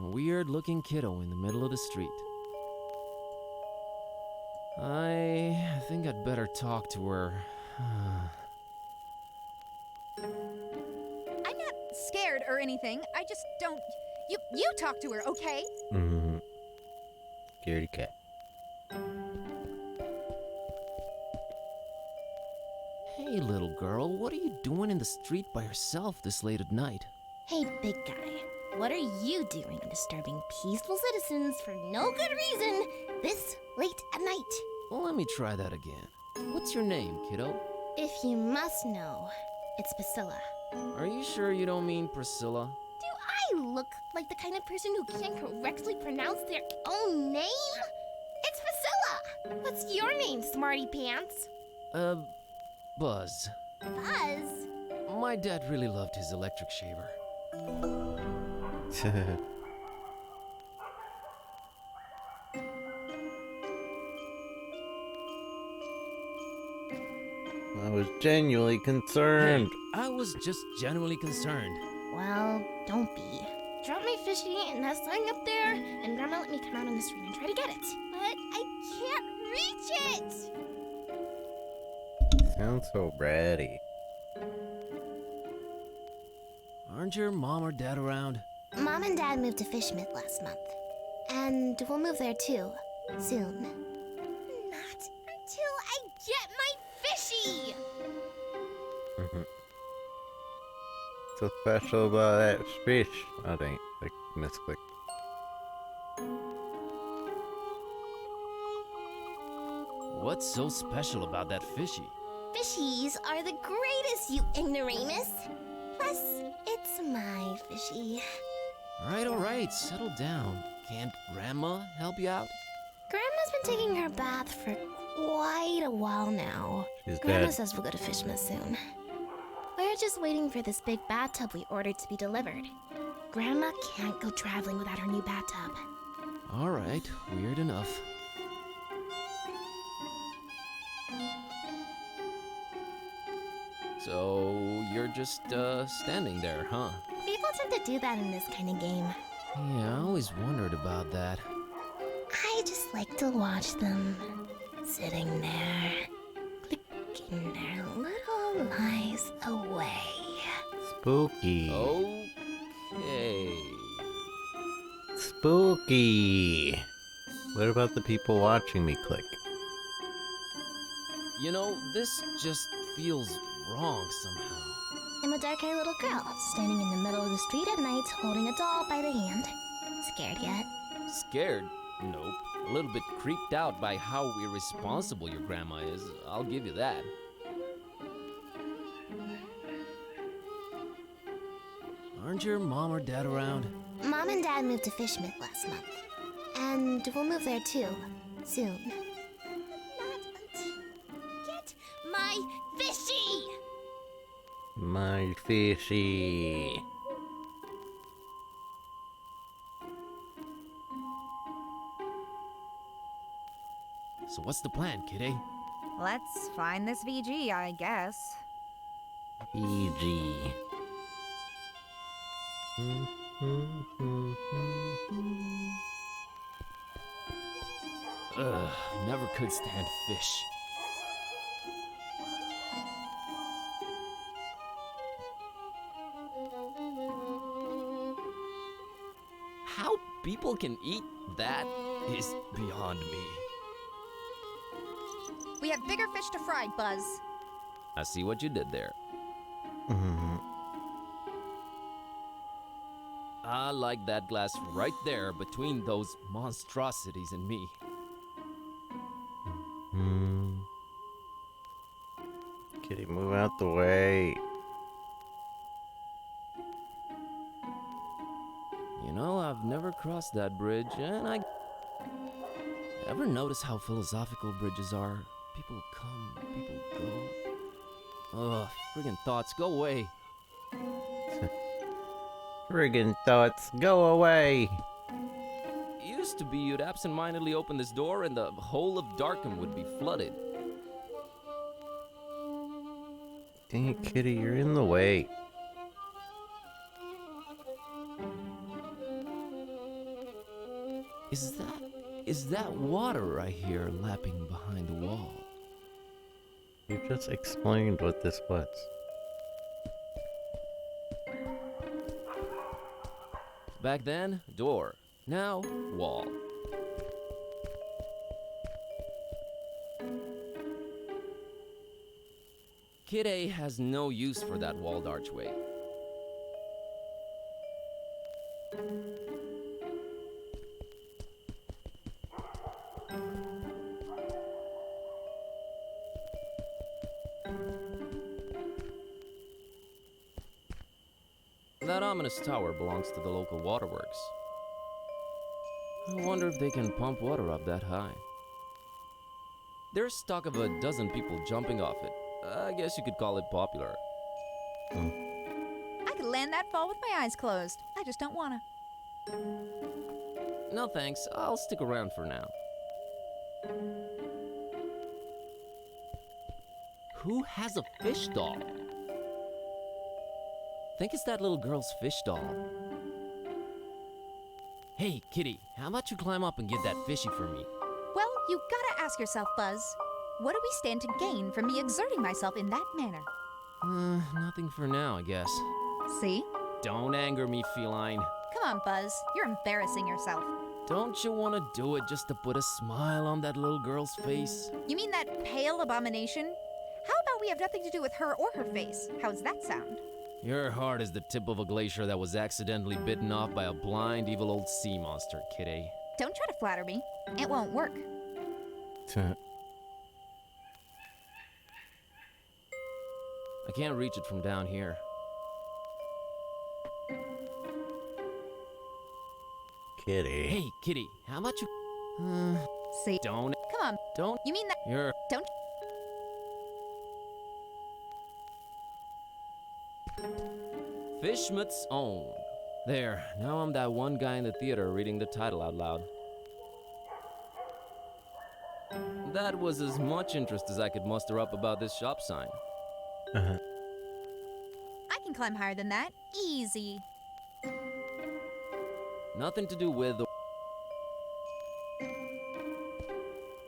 A weird-looking kiddo in the middle of the street. I think I'd better talk to her. I'm not scared or anything. I just don't... You talk to her, okay? Mm-hmm. Scaredy cat. Hey, little girl, what are you doing in the street by yourself this late at night? Hey, big guy. What are you doing disturbing peaceful citizens for no good reason this late at night? Well, let me try that again. What's your name, kiddo? If you must know, it's Priscilla. Are you sure you don't mean Priscilla? Do I look like the kind of person who can't correctly pronounce their own name? It's Priscilla! What's your name, smarty pants? Buzz. Buzz? My dad really loved his electric shaver. I was genuinely concerned. Hey, I was just genuinely concerned. Well, don't be. Drop my fishy in that sign up there, and Grandma let me come out on the street and try to get it. But I can't reach it! Sounds so bratty. Aren't your mom or dad around? Mom and Dad moved to Fishmith last month. And we'll move there too, soon. Not until I get my fishy! So special about that fish. Oh dang, I misclicked. What's so special about that fishy? Fishies are the greatest, you ignoramus! Plus, it's my fishy. All right, settle down. Can't Grandma help you out? Grandma's been taking her bath for quite a while now. She's Grandma dead. says we'll go to Fishmith soon. We're just waiting for this big bathtub we ordered to be delivered. Grandma can't go traveling without her new bathtub. All right, weird enough. So, you're just, standing there, huh? People tend to do that in this kind of game. Yeah, I always wondered about that. I just like to watch them sitting there, clicking their little lives away. Spooky. Okay. Spooky. What about the people watching me click? You know, this just feels wrong somehow. I'm a dark-haired little girl, standing in the middle of the street at night, holding a doll by the hand. Scared yet? Scared? Nope. A little bit creeped out by how irresponsible your grandma is. I'll give you that. Aren't your mom or dad around? Mom and Dad moved to Fishmith last month. And we'll move there too, soon. Not until get my fishy! My fishy. So what's the plan, kiddy? Let's find this VG, I guess. EG. Ugh, never could stand fish. How people can eat that is beyond me. We have bigger fish to fry, Buzz. I see what you did there. I like that glass right there between those monstrosities and me. Kitty, move out the way. You know, I've never crossed that bridge, and I... Ever notice how philosophical bridges are? People come, people go. Ugh, friggin' thoughts, go away. Friggin' thoughts, go away. It used to be you'd absentmindedly open this door and the whole of Darkham would be flooded. Dang it, Kitty, you're in the way. Is that water I hear lapping behind the wall? You just explained what this was. Back then, door. Now, wall. Kid A has no use for that walled archway. That ominous tower belongs to the local waterworks. I wonder if they can pump water up that high. There's talk of a dozen people jumping off it. I guess you could call it popular. I could land that fall with my eyes closed. I just don't wanna. No thanks, I'll stick around for now. Who has a fish doll? Think it's that little girl's fish doll. Hey, kitty, how about you climb up and get that fishy for me? Well, you gotta ask yourself, Buzz. What do we stand to gain from me exerting myself in that manner? Nothing for now, I guess. See? Don't anger me, feline. Come on, Buzz. You're embarrassing yourself. Don't you want to do it just to put a smile on that little girl's face? You mean that pale abomination? How about we have nothing to do with her or her face? How's that sound? Your heart is the tip of a glacier that was accidentally bitten off by a blind, evil old sea monster, kitty. Don't try to flatter me. It won't work. I can't reach it from down here. Kitty. Hey, kitty, how about you... See? Don't... Come on. Don't... You mean that? You're... Don't. Fishmut's Own. There, now I'm that one guy in the theater reading the title out loud. That was as much interest as I could muster up about this shop sign. Uh-huh. I can climb higher than that. Easy. Nothing to do with...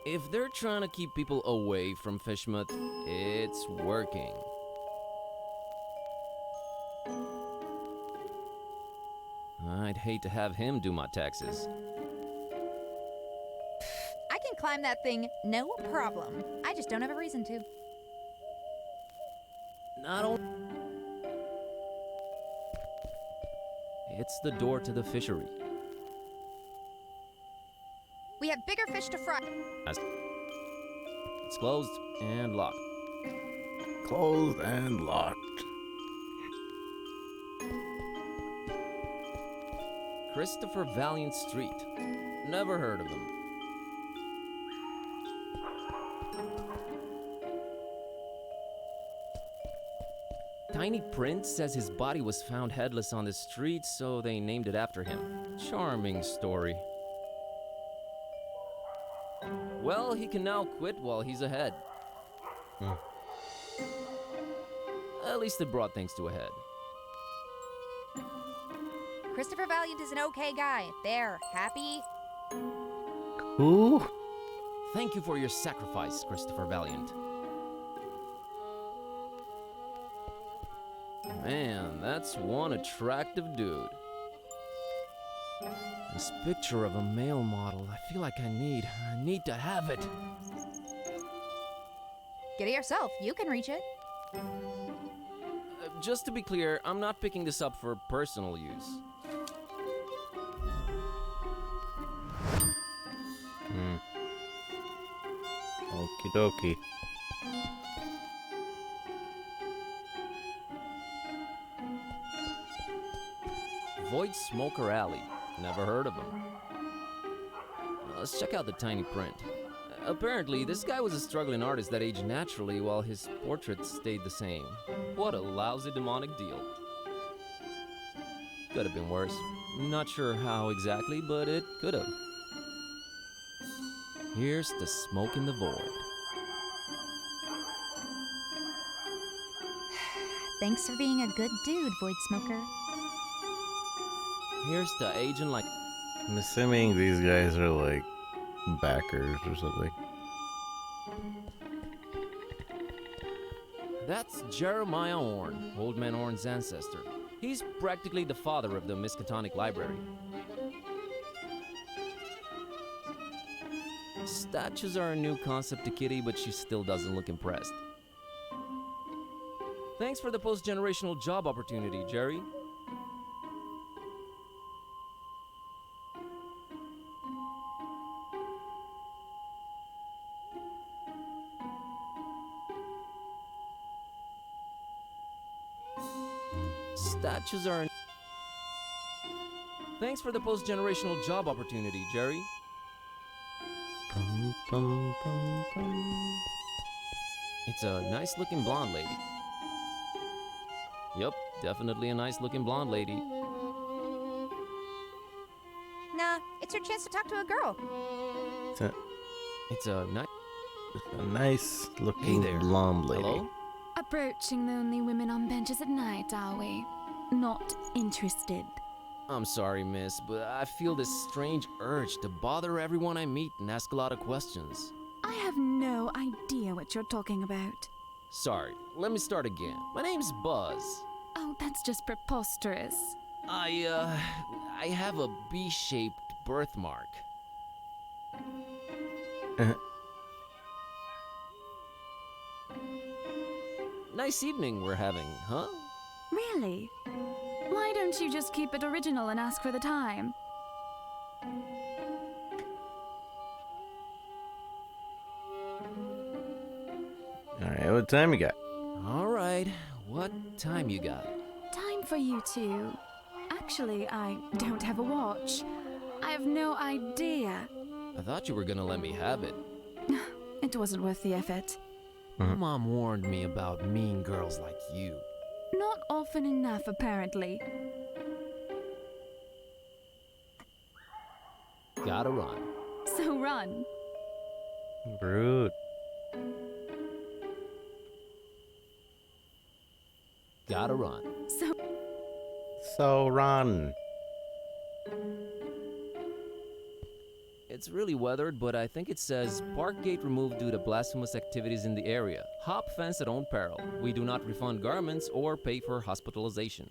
If they're trying to keep people away from Fishmut, it's working. I'd hate to have him do my taxes. I can climb that thing, no problem. I just don't have a reason to. Not only... It's the door to the fishery. We have bigger fish to fry. It's closed and locked. Closed and locked. Christopher Valiant Street. Never heard of him. Tiny Prince says his body was found headless on the street, so they named it after him. Charming story. Well, he can now quit while he's ahead. At least it brought things to a head. Christopher Valiant is an okay guy. There, happy? Who? Thank you for your sacrifice, Christopher Valiant. Man, that's one attractive dude. This picture of a male model, I feel like I need to have it. Get it yourself. You can reach it. Just to be clear, I'm not picking this up for personal use. Okie dokie. Void Smoker Alley. Never heard of him. Let's check out the tiny print. Apparently, this guy was a struggling artist that aged naturally while his portraits stayed the same. What a lousy demonic deal. Could have been worse. Not sure how exactly, but it could have. Here's the smoke in the void. Thanks for being a good dude, Void Smoker. Here's to aging like... I'm assuming these guys are like backers or something. That's Jeremiah Orn, Old Man Orn's ancestor. He's practically the father of the Miskatonic Library. Statues are a new concept to Kitty, but she still doesn't look impressed. Thanks for the post-generational job opportunity, Jerry. Statues are... Thanks for the post-generational job opportunity, Jerry. Bum, bum, bum, bum. It's a nice-looking blonde lady. Yep, definitely a nice-looking blonde lady. Nah, it's your chance to talk to a girl. It's a nice... A nice looking Hey there. blonde lady. Hello? Approaching the only women on benches at night, are we? Not interested. I'm sorry, miss, but I feel this strange urge to bother everyone I meet and ask a lot of questions. I have no idea what you're talking about. Sorry, let me start again. My name's Buzz. Oh, that's just preposterous. I have a B-shaped birthmark. Nice evening we're having, huh? Really? Why don't you just keep it original and ask for the time? Alright, what time you got? All right, what time you got? Time for you two. Actually, I don't have a watch. I have no idea. I thought you were gonna let me have it. It wasn't worth the effort. Mom warned me about mean girls like you. Not often enough, apparently. Gotta run. So run. Brute. Gotta run. So run. It's really weathered, but I think it says park gate removed due to blasphemous activities in the area. Hop fence at own peril. We do not refund garments or pay for hospitalization.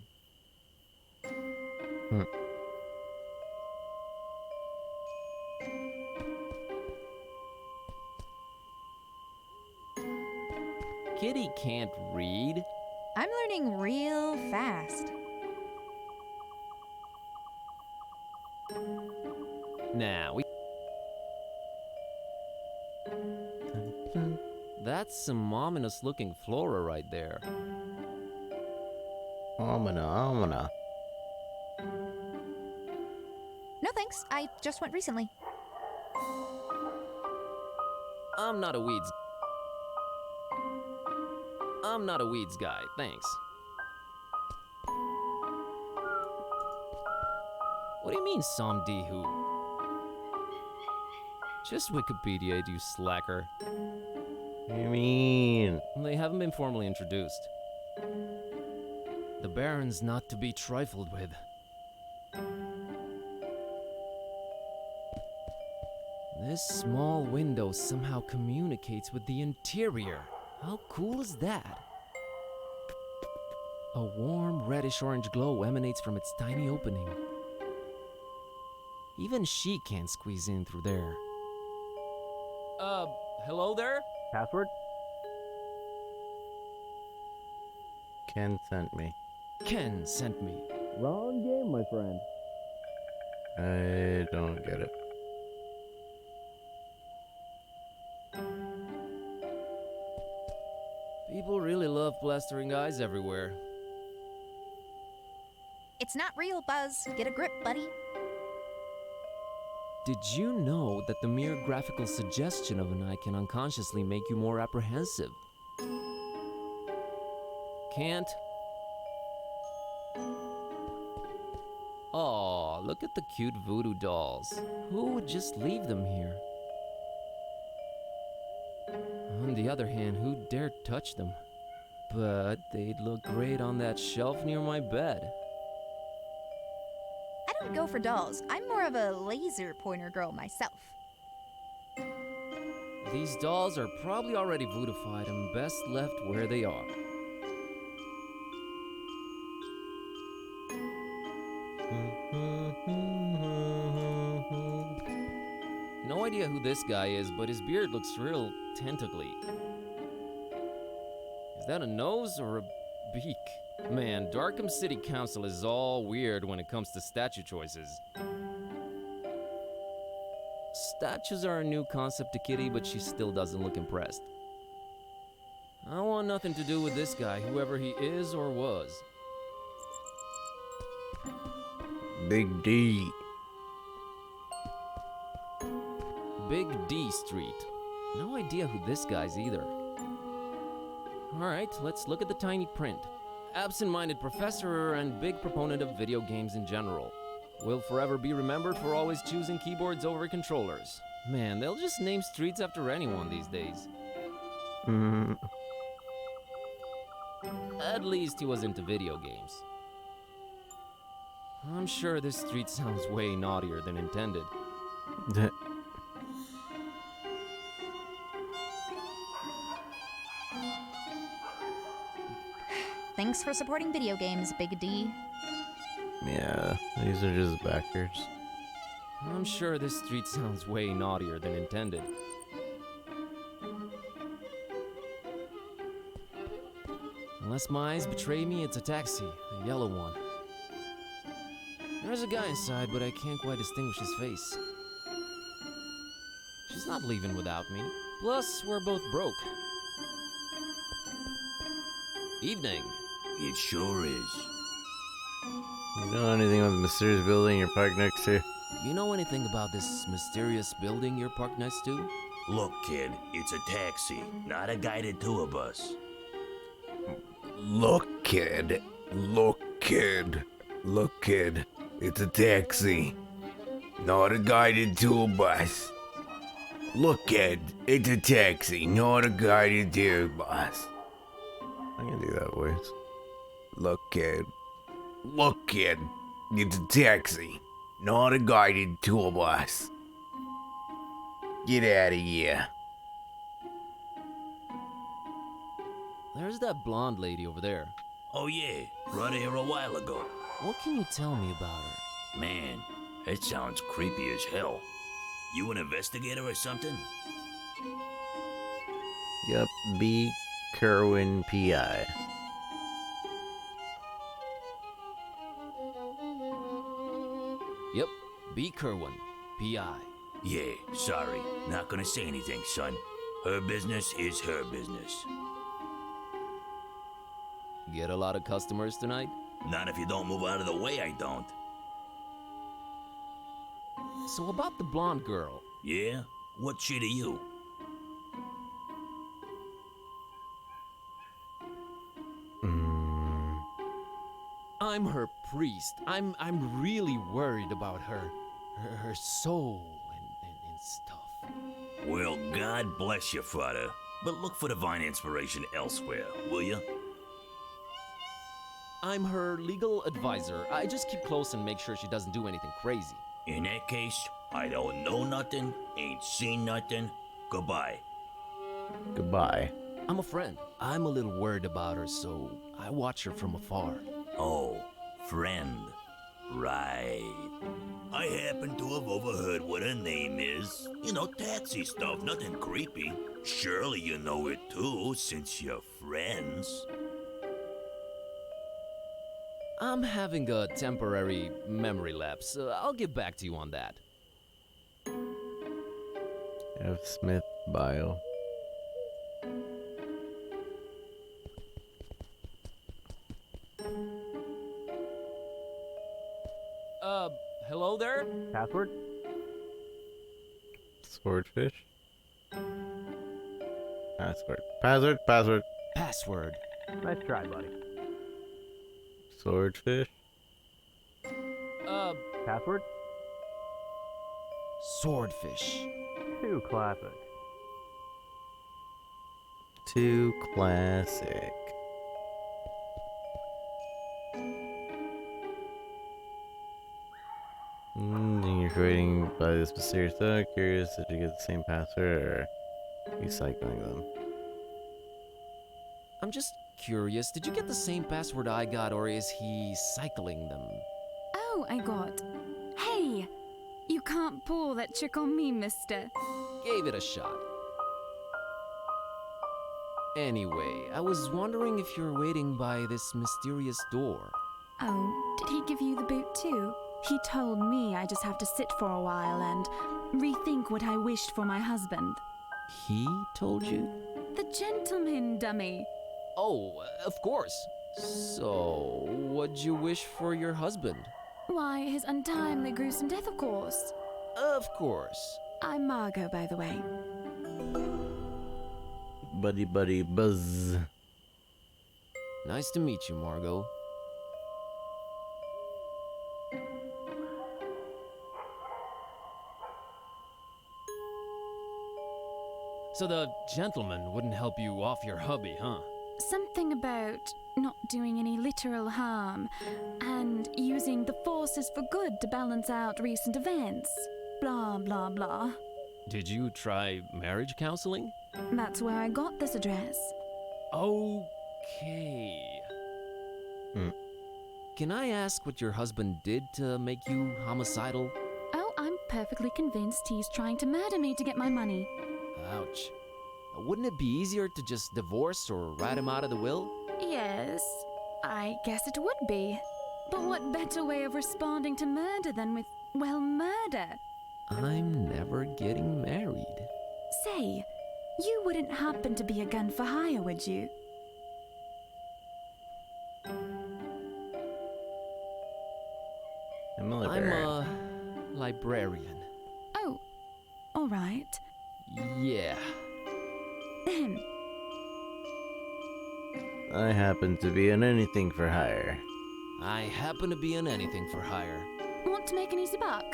Kitty can't read. I'm learning real fast. Nah, That's some ominous looking flora right there. Omina. No thanks, I just went recently. I'm not a weeds guy, thanks. What do you mean, Somdihu? Just Wikipedia, you slacker. What do you mean? They haven't been formally introduced. The Baron's not to be trifled with. This small window somehow communicates with the interior. How cool is that? A warm reddish-orange glow emanates from its tiny opening. Even she can't squeeze in through there. Hello there? Password? Ken sent me. Ken sent me. Wrong game, my friend. I don't get it. People really love blastering eyes everywhere. It's not real, Buzz. Get a grip, buddy. Did you know that the mere graphical suggestion of an eye can unconsciously make you more apprehensive? Can't? Aw, look at the cute voodoo dolls. Who would just leave them here? On the other hand, who dared touch them? But they'd look great on that shelf near my bed. I don't go for dolls. I'm more of a laser pointer girl myself. These dolls are probably already voodified and best left where they are. No idea who this guy is, but his beard looks real tentacly. Is that a nose or a beak? Man, Darkham City Council is all weird when it comes to statue choices. Statues are a new concept to Kitty, but she still doesn't look impressed. I want nothing to do with this guy, whoever he is or was. Big D. Big D Street. No idea who this guy's either. Alright, let's look at the tiny print. Absent-minded professor and big proponent of video games in general. Will forever be remembered for always choosing keyboards over controllers. Man, they'll just name streets after anyone these days. At least he was into video games. I'm sure this street sounds way naughtier than intended. Thanks for supporting video games, Big D. Yeah, these are just backers. I'm sure this street sounds way naughtier than intended. Unless my eyes betray me, it's a taxi, a yellow one. There's a guy inside, but I can't quite distinguish his face. She's not leaving without me. Plus, we're both broke. Evening. It sure is. You know anything about the mysterious building you're parked next to? You know anything about this mysterious building you're parked next to? Look, kid, it's a taxi, not a guided tour bus. Look, kid. Look, kid. Look, kid. It's a taxi, not a guided tour bus. Look, kid. It's a taxi, not a guided tour bus. I can do that voice. Look, kid. Look, kid. It's a taxi, not a guided tour bus. Get out of here. There's that blonde lady over there. Oh yeah, brought her here a while ago. What can you tell me about her? Man, that sounds creepy as hell. You an investigator or something? Yup, B. Kerwin P.I. Yep, B. Kerwin, P.I. Yeah, sorry, not gonna say anything, son. Her business is her business. Get a lot of customers tonight? Not if you don't move out of the way, I don't. So about the blonde girl. Yeah? What's she to you? I'm her priest. I'm really worried about her soul and stuff. Well, God bless you, Father. But look for divine inspiration elsewhere, will you? I'm her legal advisor. I just keep close and make sure she doesn't do anything crazy. In that case, I don't know nothing, ain't seen nothing. Goodbye. Goodbye. I'm a friend. I'm a little worried about her, so I watch her from afar. Oh, friend. Right. I happen to have overheard what her name is. You know, taxi stuff, nothing creepy. Surely you know it too, since you're friends. I'm having a temporary memory lapse. I'll get back to you on that. F. Smith bio. Hello there? Password? Swordfish. Password. Password. Password. Password. Nice try, buddy. Swordfish. Password? Swordfish. Too classic. Too classic. if you're waiting by this mysterious door, curious did you get the same password or recycling them? I'm just curious, did you get the same password I got, or is he cycling them? Oh, I got. Hey! You can't pull that trick on me, mister. Gave it a shot. Anyway, I was wondering if you're waiting by this mysterious door. Oh, did he give you the boot too? He told me I just have to sit for a while and rethink what I wished for my husband. He told you? The gentleman, dummy. Oh, of course. So, what'd you wish for your husband? Why, his untimely, gruesome death, of course. Of course. I'm Margot, by the way. Buddy buddy buzz. Nice to meet you, Margot. So the gentleman wouldn't help you off your hubby, huh? Something about not doing any literal harm and using the forces for good to balance out recent events. Blah, blah, blah. Did you try marriage counseling? That's where I got this address. Okay. Can I ask what your husband did to make you homicidal? Oh, I'm perfectly convinced he's trying to murder me to get my money. Ouch. Wouldn't it be easier to just divorce or write him out of the will? Yes, I guess it would be. But what better way of responding to murder than with, well, murder? I'm never getting married. Say, you wouldn't happen to be a gun for hire, would you? I'm a I'm librarian. a librarian. Oh, all right. Yeah. I happen to be an anything for hire. I happen to be in anything for hire. Want to make an easy buck?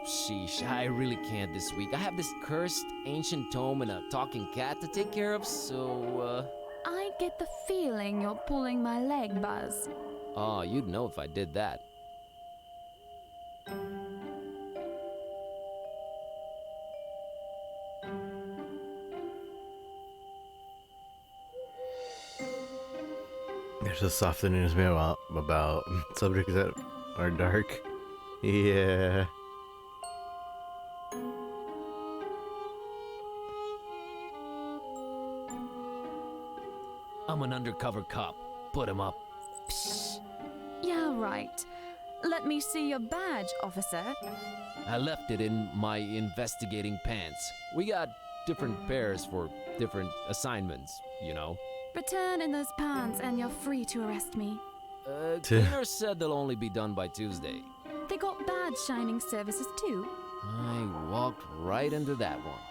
Sheesh, I really can't this week. I have this cursed ancient tome and a talking cat to take care of, so, I get the feeling you're pulling my leg, Buzz. Oh, you'd know if I did that. There's a soft news about subjects that are dark. Yeah. I'm an undercover cop. Put him up. Psh. Yeah, right. Let me see your badge, officer. I left it in my investigating pants. We got different pairs for different assignments, you know. Return in those pants and you're free to arrest me. Cleaner said they'll only be done by Tuesday. They got badge shining services too. I walked right into that one.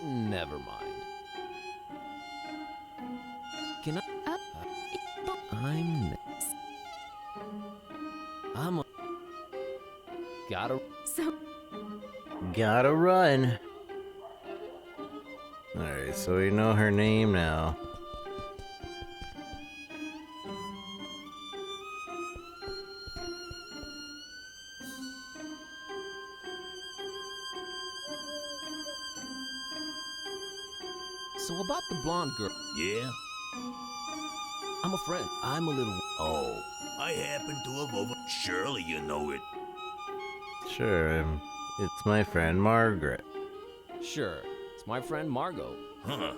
Never mind. Can I? Gotta. So, Gotta run. Alright, so we know her name now. So about the blonde girl, Yeah? I'm a friend. I'm a little. Oh, I happen to have over. Surely you know it. Sure, it's my friend Margaret. Sure, it's my friend Margot. Huh.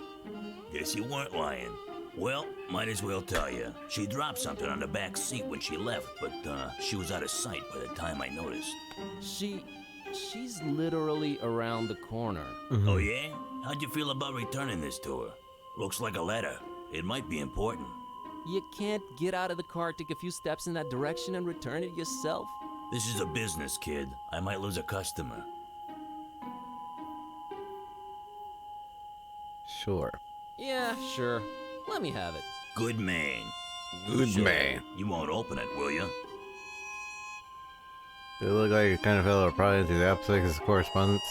Guess you weren't lying. Well, might as well tell you. She dropped something on the back seat when she left, but she was out of sight by the time I noticed. She's literally around the corner. Oh yeah? How'd you feel about returning this to her? Looks like a letter. It might be important. You can't get out of the car, take a few steps in that direction, and return it yourself? This is a business, kid. I might lose a customer. Sure. Yeah, sure. Let me have it. Good man. Good man. You won't open it, will you? You look like a kind of fellow who probably into the opposite correspondence.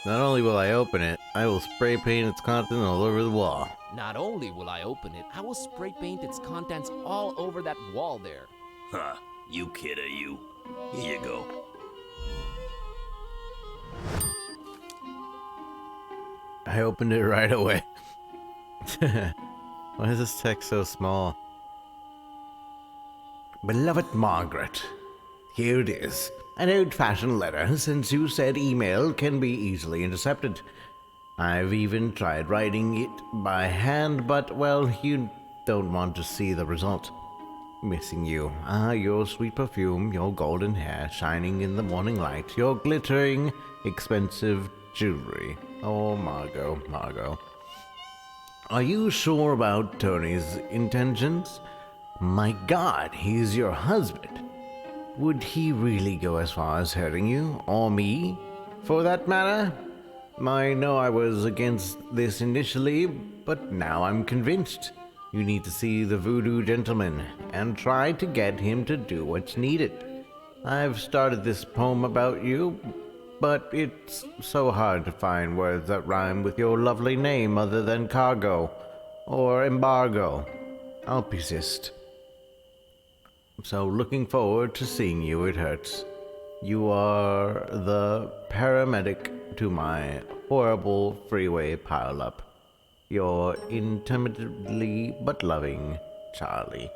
Not only will I open it, I will spray paint its content all over the wall. Not only will I open it, I will spray paint its contents all over that wall there. Huh, you kid, are you? Here you go. I opened it right away. Why is this text so small? Beloved Margaret, here it is. An old-fashioned letter, since you said email can be easily intercepted. I've even tried writing it by hand, but, well, you don't want to see the result. Missing you. Your sweet perfume, your golden hair shining in the morning light, your glittering, expensive jewelry. Oh, Margot, Margot. Are you sure about Tony's intentions? My God, he's your husband. Would he really go as far as hurting you, or me, for that matter? I know I was against this initially, but now I'm convinced. You need to see the voodoo gentleman, and try to get him to do what's needed. I've started this poem about you, but it's so hard to find words that rhyme with your lovely name other than cargo, or embargo. I'll persist. So looking forward to seeing you, it hurts. You are the paramedic to my horrible freeway pileup. Your intermittently but loving Charlie.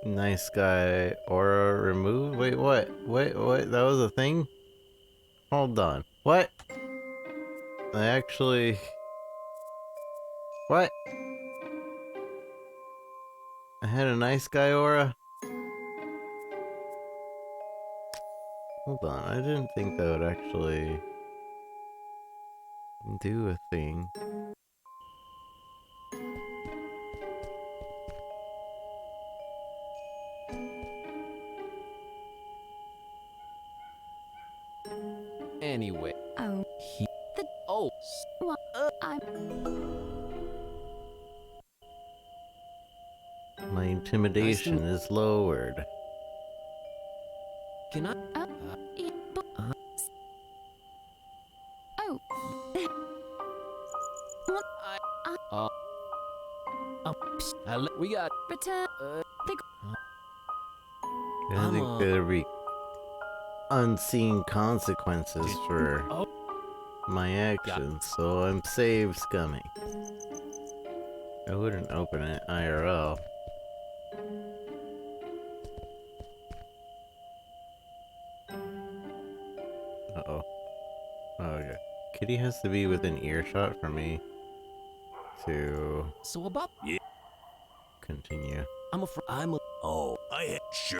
Nice guy aura removed? Wait, what? Wait, what? That was a thing? Hold on. What? I actually... What? I had a nice guy aura? Hold on, I didn't think that would actually do a thing. Anyway, Oh, he... Oh, what? I'm. My intimidation is lowered. can I... Yeah, but. Oh. What? we got... Return. I think there'll be unseen consequences for Oh. my actions, so I'm saved, scummy. I wouldn't open it IRL. Uh-oh. Oh, okay. Kitty has to be within earshot for me to So about... continue. I'm afraid... I'm a... Oh, I had sure.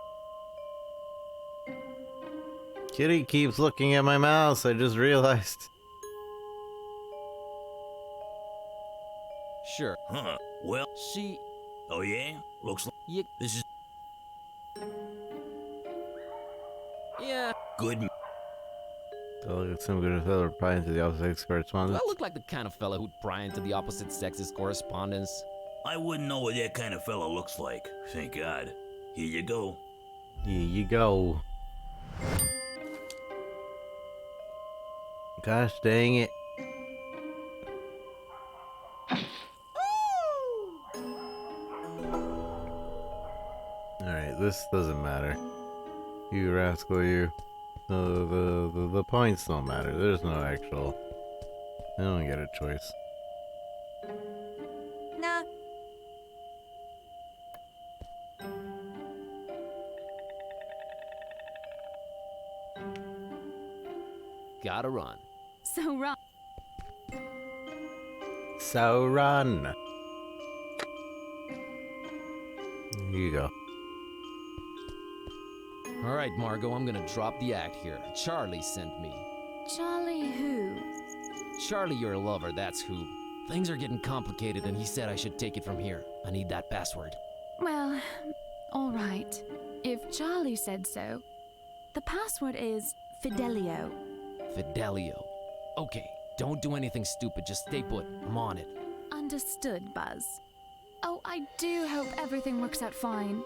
Kitty keeps looking at my mouse, I just realized. Sure. Huh. Well, She... oh yeah? Looks like You... this is Yeah... good. So look at some good fellow replying to the opposite sex Do correspondence. I look like the kind of fella who'd pry into the opposite sex's correspondence? I wouldn't know what that kind of fella looks like. Thank God. Here you go. Here you go. Gosh dang it. Alright, this doesn't matter. You rascal, you. The points don't matter. There's no actual... I don't get a choice. Nah. Gotta run. So wrong. So run! Here you go. All right, Margot, I'm gonna drop the act here. Charlie sent me. Charlie who? Charlie, your lover, that's who. Things are getting complicated, and he said I should take it from here. I need that password. Well, all right. If Charlie said so. The password is Fidelio. Fidelio. Okay, don't do anything stupid. Just stay put. I'm on it. Understood, Buzz. Oh, I do hope everything works out fine.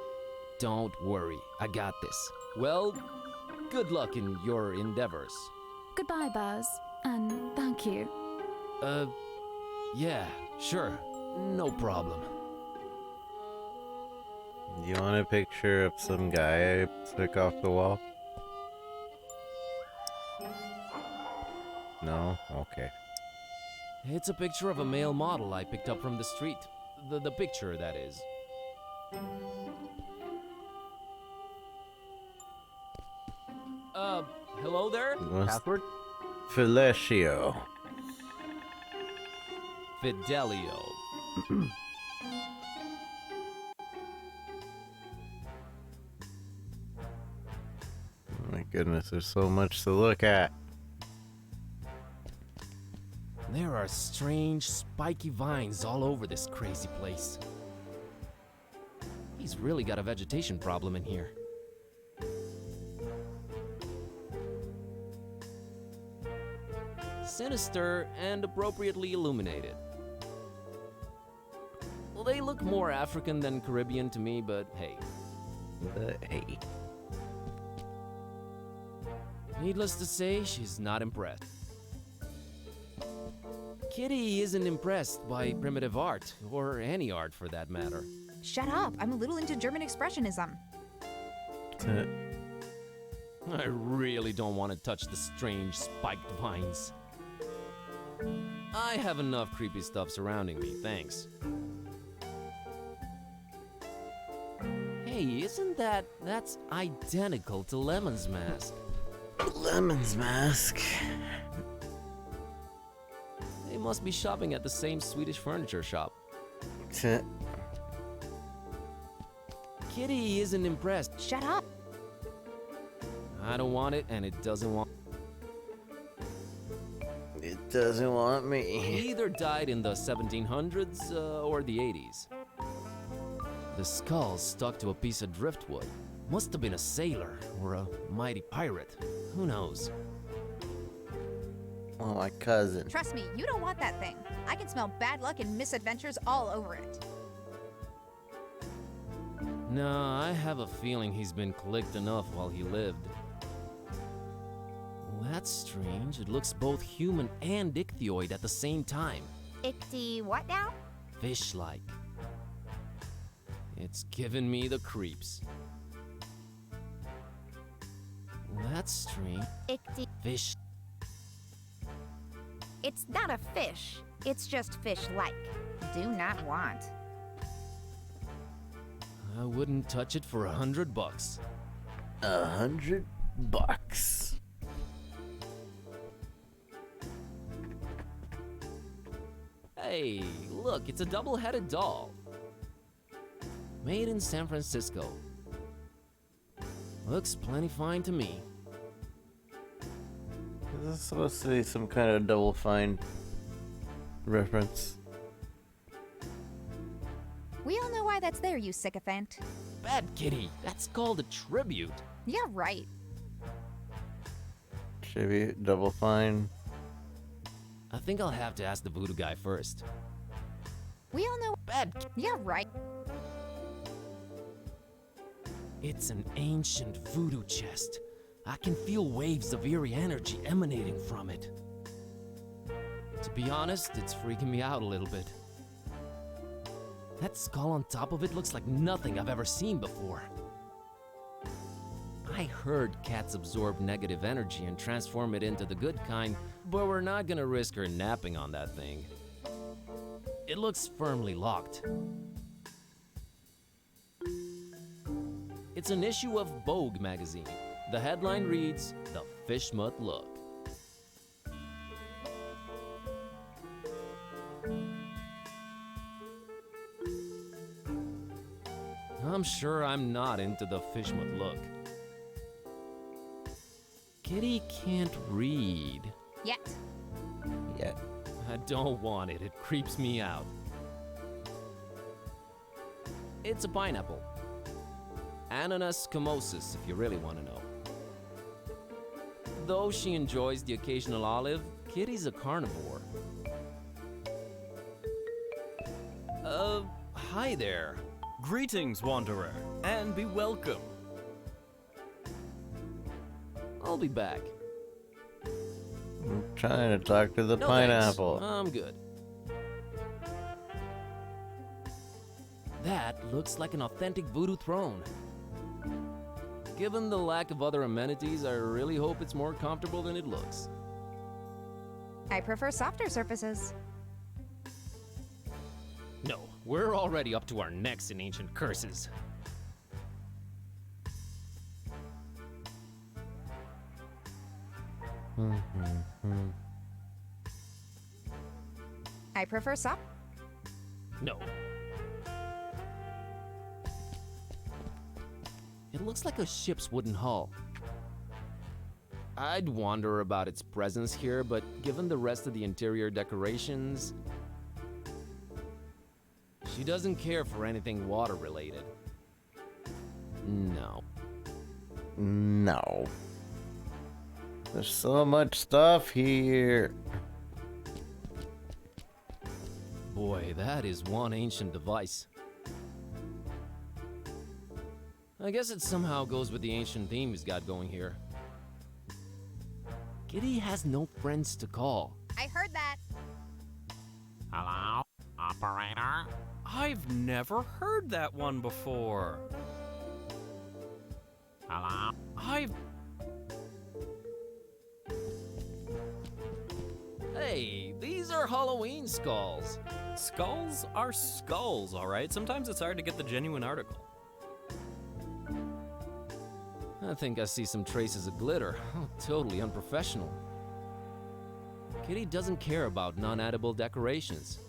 Don't worry. I got this. Well, good luck in your endeavors. Goodbye, Buzz, and thank you. Yeah, sure. No problem. You want a picture of some guy I took off the wall? No? Okay. It's a picture of a male model I picked up from the street. The picture, that is. Hello there? Password? Felicio. Fidelio. Oh my goodness, there's so much to look at. There are strange, spiky vines all over this crazy place. He's really got a vegetation problem in here. Sinister and appropriately illuminated. Well, they look more African than Caribbean to me, but hey. But hey. Needless to say, she's not impressed. Kitty isn't impressed by primitive art, or any art for that matter. Shut up. I'm a little into German expressionism. I really don't want to touch the strange spiked vines. I have enough creepy stuff surrounding me, thanks. Hey, isn't that's identical to Lemon's mask? Lemon's mask. They must be shopping at the same Swedish furniture shop. Kitty isn't impressed. Shut up. I don't want it, and it doesn't want. It doesn't want He me. either died in the 1700s or the 80s. The skull stuck to a piece of driftwood. Must have been a sailor or a mighty pirate. Who knows? Oh, my cousin. Trust me, you don't want that thing. I can smell bad luck and misadventures all over it. No, I have a feeling he's been clicked enough while he lived. Well, that's strange. It looks both human and ichthyoid at the same time. Ichty what now? Fish-like. It's given me the creeps. Well, that's strange. Ichty. Fish. It's not a fish. It's just fish-like. Do not want. I wouldn't touch it for $100. $100. Hey, look, it's a double-headed doll. Made in San Francisco. Looks plenty fine to me. Is this supposed to be some kind of Double Fine reference? We all know why that's there, you sycophant. Bad kitty, that's called a tribute. Yeah, right. Tribute, Double Fine. I think I'll have to ask the voodoo guy first. We all know. Yeah, right. It's an ancient voodoo chest. I can feel waves of eerie energy emanating from it. To be honest, it's freaking me out a little bit. That skull on top of it looks like nothing I've ever seen before. I heard cats absorb negative energy and transform it into the good kind, but we're not gonna risk her napping on that thing. It looks firmly locked. It's an issue of Vogue magazine. The headline reads, "The Fish Mutt Look." I'm sure I'm not into the Fish Mutt Look. Kitty can't read. Yet. Yeah. I don't want it. It creeps me out. It's a pineapple. Ananas scamosus, if you really want to know. Though she enjoys the occasional olive, Kitty's a carnivore. Hi there. Greetings, wanderer, and be welcome. I'll be back. I'm trying to talk to the No pineapple. thanks. I'm good. That looks like an authentic voodoo throne. Given the lack of other amenities, I really hope it's more comfortable than it looks. I prefer softer surfaces. No, we're already up to our necks in ancient curses. I prefer soft. No. It looks like a ship's wooden hull. I'd wonder about its presence here, but given the rest of the interior decorations, she doesn't care for anything water-related. No. No. There's so much stuff here. Boy, that is one ancient device. I guess it somehow goes with the ancient theme he's got going here. Kitty has no friends to call. I heard that. Hello, operator? I've never heard that one before. Hello? Hey, these are Halloween skulls. Skulls are skulls, alright? Sometimes it's hard to get the genuine article. I think I see some traces of glitter. Oh, totally unprofessional. Kitty doesn't care about non-edible decorations.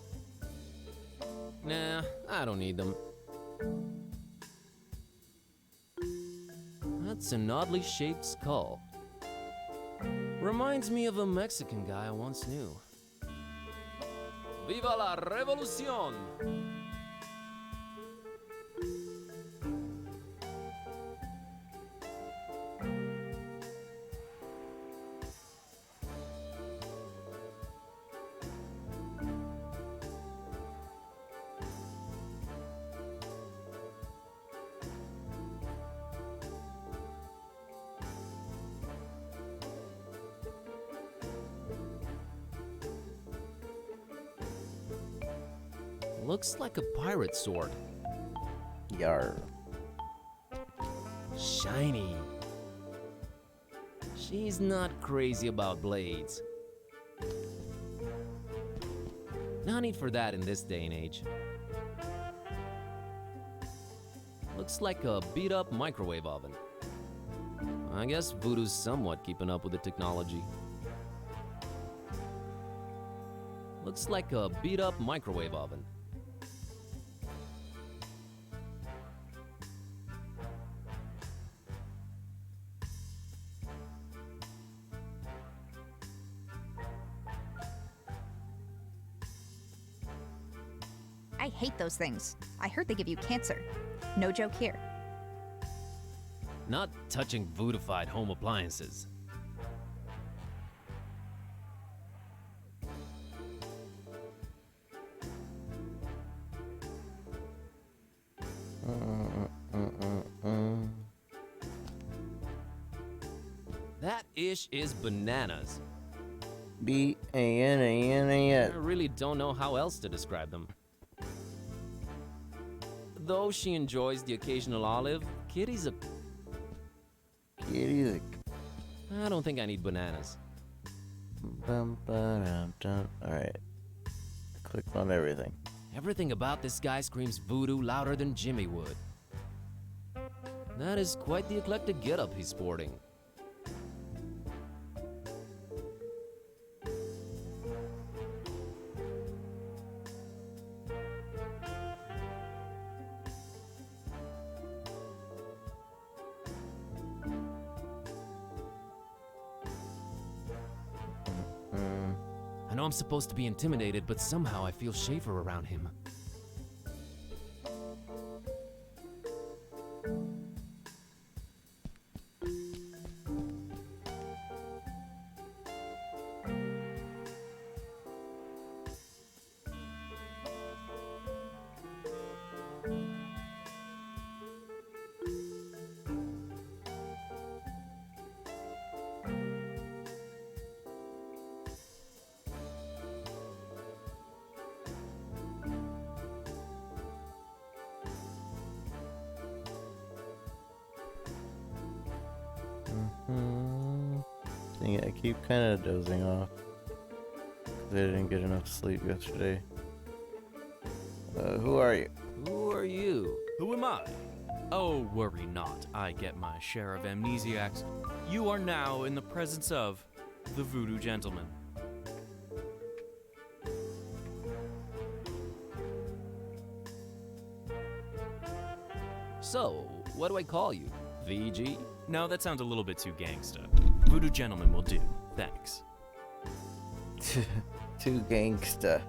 Nah, I don't need them. That's an oddly shaped skull. Reminds me of a Mexican guy I once knew. Viva la revolución! Looks like a pirate sword. Yar. Shiny. She's not crazy about blades. No need for that in this day and age. Looks like a beat-up microwave oven. I guess Voodoo's somewhat keeping up with the technology. Looks like a beat-up microwave oven. I hate those things. I heard they give you cancer. No joke here. Not touching voodoofied home appliances. That ish is bananas. B-A-N-A-N-A-S. I really don't know how else to describe them. Though she enjoys the occasional olive, Kitty's a... Kitty's I don't think I need bananas. Alright. Click on everything. Everything about this guy screams voodoo louder than Jimmy would. That is quite the eclectic getup he's sporting. I know I'm supposed to be intimidated, but somehow I feel safer around him. Dang it, I keep kind of dozing off. 'Cause I didn't get enough sleep yesterday. Who are you? Who are you? Who am I? Oh, worry not. I get my share of amnesiacs. You are now in the presence of the Voodoo Gentleman. So, what do I call you? VG? No, that sounds a little bit too gangsta. Voodoo Gentleman will do. Thanks. Too gangsta.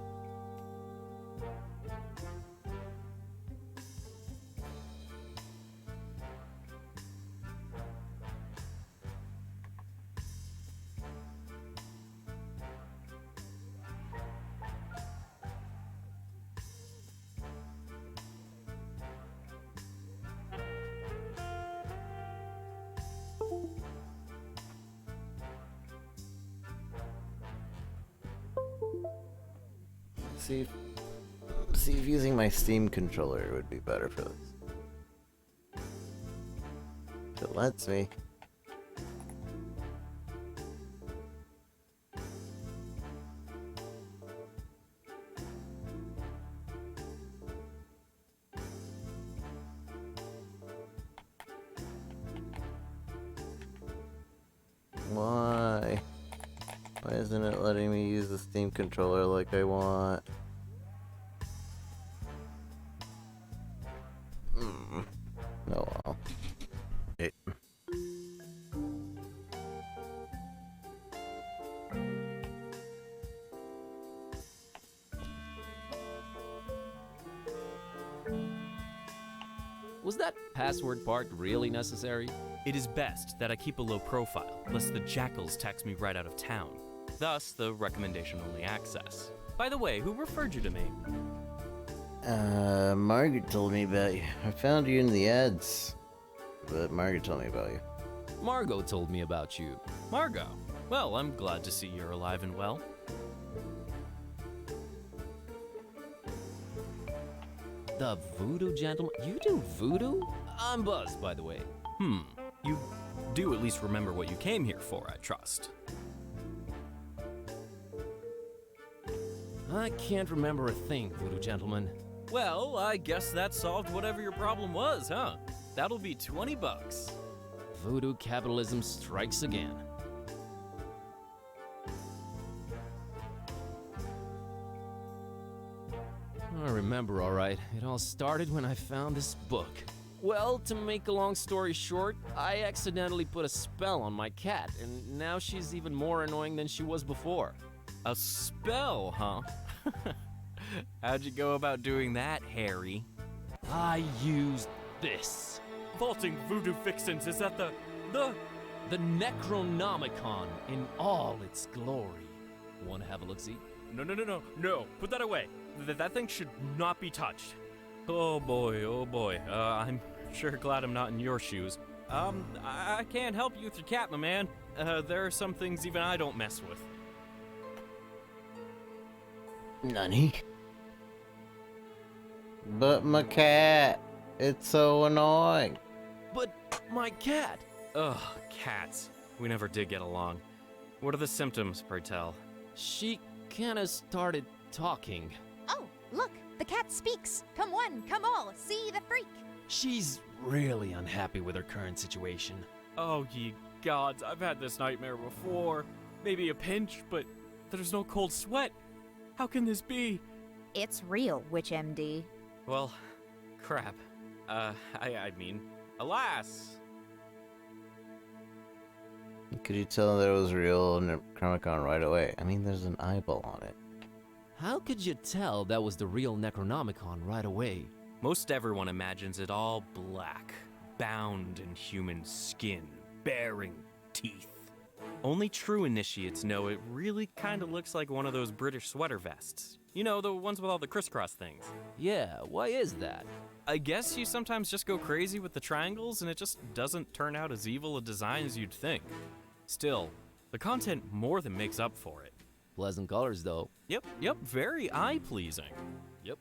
See if using my Steam controller would be better for this. If it lets me. Why? Why isn't it letting me use the Steam controller like I want? Oh well. It. Was that password part really necessary? It is best that I keep a low profile, lest the jackals tax me right out of town. Thus, the recommendation-only access. By the way, who referred you to me? Margaret told me about you. I found you in the ads, but Margaret told me about you. Margot told me about you. Margot. Well, I'm glad to see you're alive and well. The Voodoo Gentleman? You do voodoo? I'm buzzed, by the way. You do at least remember what you came here for, I trust. I can't remember a thing, Voodoo Gentleman. Well, I guess that solved whatever your problem was, huh? That'll be $20. Voodoo capitalism strikes again. I remember, all right. It all started when I found this book. Well, to make a long story short, I accidentally put a spell on my cat, and now she's even more annoying than she was before. A spell, huh? How'd you go about doing that, Harry? I used this. Vaulting voodoo fixins, is that the Necronomicon in all its glory. Want to have a look-see? No. Put that away. That thing should not be touched. Oh boy. I'm sure glad I'm not in your shoes. I can't help you with your cat, my man. There are some things even I don't mess with. Nani? But my cat. It's so annoying. But my cat. Ugh, cats. We never did get along. What are the symptoms, pray tell? She kinda started talking. Oh, look, the cat speaks. Come one, come all, see the freak. She's really unhappy with her current situation. Oh, ye gods, I've had this nightmare before. Maybe a pinch, but there's no cold sweat. How can this be? It's real, Witch MD. Well, crap. I mean, alas. Could you tell that it was real Necronomicon right away? I mean, there's an eyeball on it. How could you tell that was the real Necronomicon right away? Most everyone imagines it all black, bound in human skin, bearing teeth. Only true initiates know it really kind of looks like one of those British sweater vests. You know, the ones with all the crisscross things. Yeah, why is that? I guess you sometimes just go crazy with the triangles and it just doesn't turn out as evil a design as you'd think. Still, the content more than makes up for it. Pleasant colors, though. Yep, very eye-pleasing. Yep.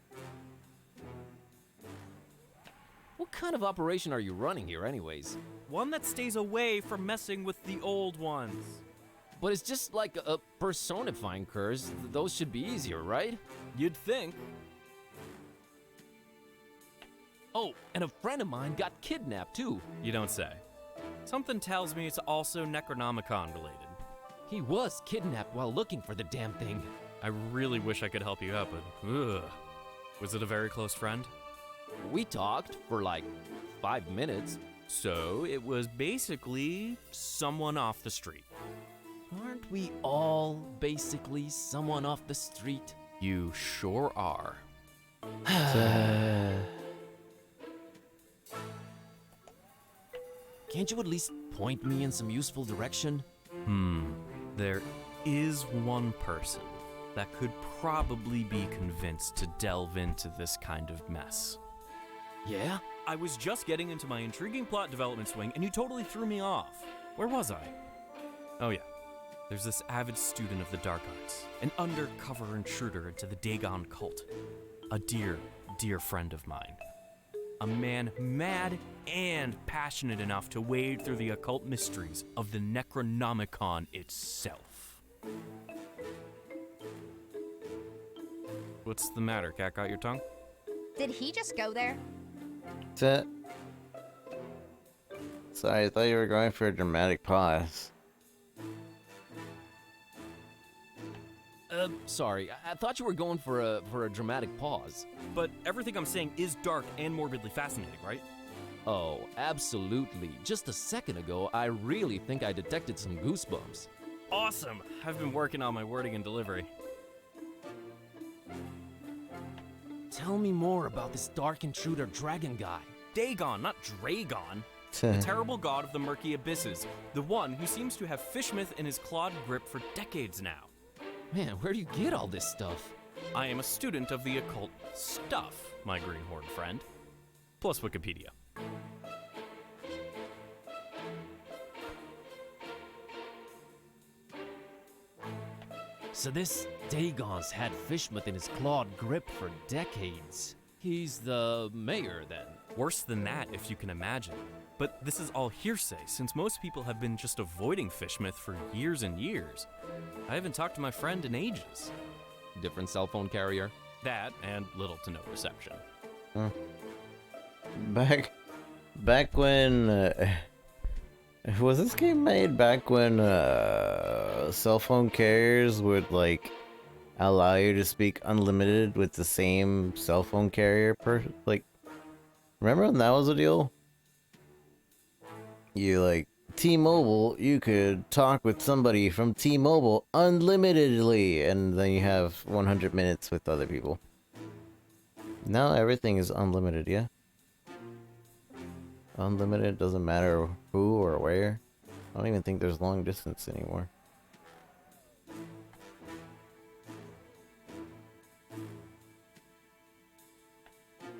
What kind of operation are you running here anyways? One that stays away from messing with the old ones. But it's just like a personifying curse. Those should be easier, right? You'd think. Oh, and a friend of mine got kidnapped too. You don't say. Something tells me it's also Necronomicon related. He was kidnapped while looking for the damn thing. I really wish I could help you out, but ugh. Was it a very close friend? We talked for like 5 minutes. So it was basically someone off the street. Aren't we all basically someone off the street? You sure are. Can't you at least point me in some useful direction? There is one person that could probably be convinced to delve into this kind of mess. Yeah? I was just getting into my intriguing plot development swing and you totally threw me off. Where was I? Oh yeah. There's this avid student of the dark arts, an undercover intruder into the Dagon cult. A dear, dear friend of mine. A man mad and passionate enough to wade through the occult mysteries of the Necronomicon itself. What's the matter? Cat got your tongue? Did he just go there? Sorry, I thought you were going for a dramatic pause. Sorry. I thought you were going for a dramatic pause. But everything I'm saying is dark and morbidly fascinating, right? Oh, absolutely. Just a second ago, I really think I detected some goosebumps. Awesome! I've been working on my wording and delivery. Tell me more about this dark intruder dragon guy. Dagon, not Dragon. The terrible god of the murky abysses. The one who seems to have fishmouth in his clawed grip for decades now. Man, where do you get all this stuff? I am a student of the occult stuff, my greenhorn friend. Plus Wikipedia. So this Dagon's had fishmouth in his clawed grip for decades. He's the mayor, then. Worse than that, if you can imagine. But this is all hearsay, since most people have been just avoiding fishmouth for years and years. I haven't talked to my friend in ages. Different cell phone carrier? That, and little to no reception. Back when was this game made back when cell phone carriers would like allow you to speak unlimited with the same cell phone carrier remember when that was a deal? You like T-Mobile, you could talk with somebody from T-Mobile unlimitedly, and then you have 100 minutes with other people. Now everything is unlimited, yeah? Unlimited, doesn't matter who or where. I don't even think there's long distance anymore.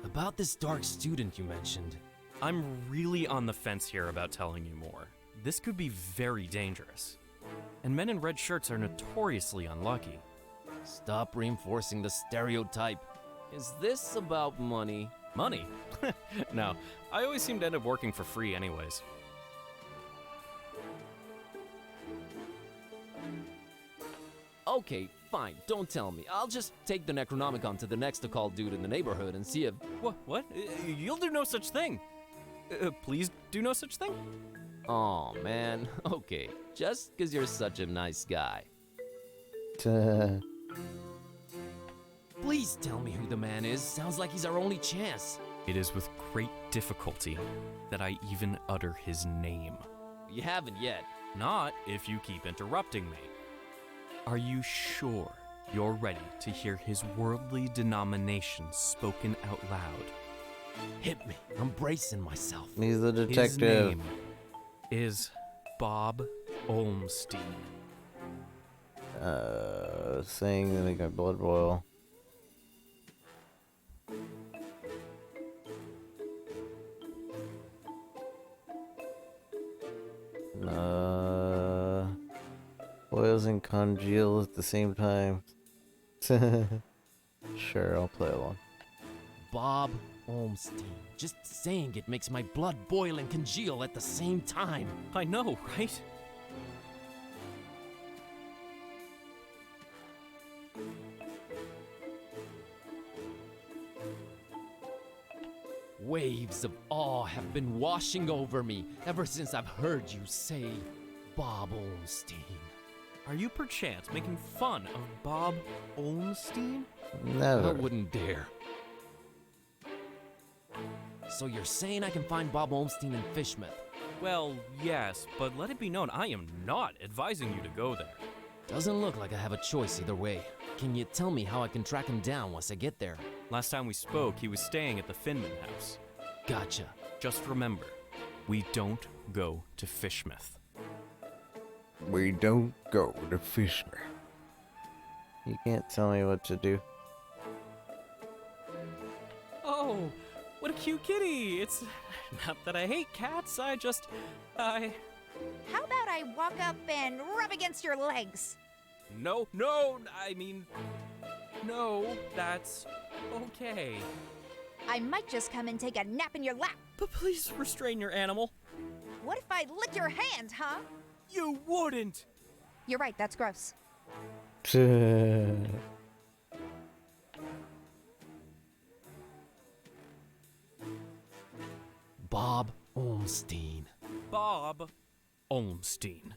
About this dark student you mentioned. I'm really on the fence here about telling you more. This could be very dangerous. And men in red shirts are notoriously unlucky. Stop reinforcing the stereotype. Is this about money? Money? No, I always seem to end up working for free anyways. Okay, fine, don't tell me. I'll just take the Necronomicon to the next occult dude in the neighborhood and see if... What? You'll do no such thing. Please do no such thing? Aw, man. Okay, just because you're such a nice guy. Please tell me who the man is. Sounds like he's our only chance. It is with great difficulty that I even utter his name. You haven't yet. Not if you keep interrupting me. Are you sure you're ready to hear his worldly denominations spoken out loud? Hit me. I'm bracing myself. He's the detective. His name is Bob Olmstein. Saying that I got blood boil. Boils and congeal at the same time. Sure, I'll play along. Bob Olmstein. Just saying it makes my blood boil and congeal at the same time. I know, right? Waves of awe have been washing over me ever since I've heard you say Bob Olmstein. Are you perchance making fun of Bob Olmstein? I Never. wouldn't dare. So you're saying I can find Bob Olmstein in Fishmouth? Well, yes, but let it be known I am not advising you to go there. Doesn't look like I have a choice either way. Can you tell me how I can track him down once I get there? Last time we spoke, he was staying at the Finman house. Gotcha. Just remember, we don't go to Fishmouth. We don't go to Fishmouth. You can't tell me what to do. Oh, what a cute kitty! It's not that I hate cats, I How about I walk up and rub against your legs? No, that's okay. I might just come and take a nap in your lap. But please restrain your animal. What if I lick your hand, huh? You wouldn't! You're right, that's gross. Bob Olmstein. Bob Olmstein.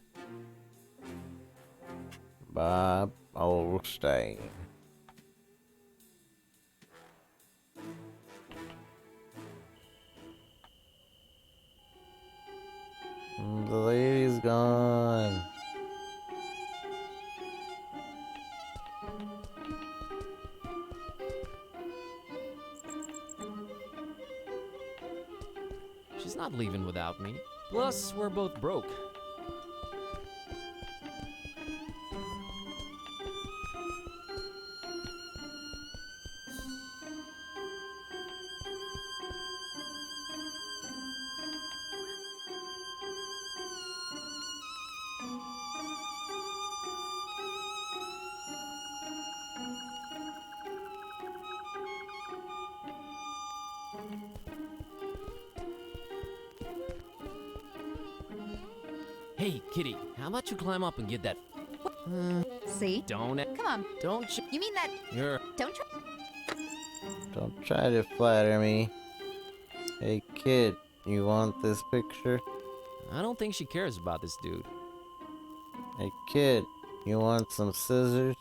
Bob Olmstein. The lady's gone. She's not leaving without me. Plus, we're both broke. Hey, kitty, how about you climb up and get that? See? Don't it? Come on. Don't you? You mean that? You're. Don't try. Don't try to flatter me. Hey kid, you want this picture? I don't think she cares about this dude. Hey kid, you want some scissors?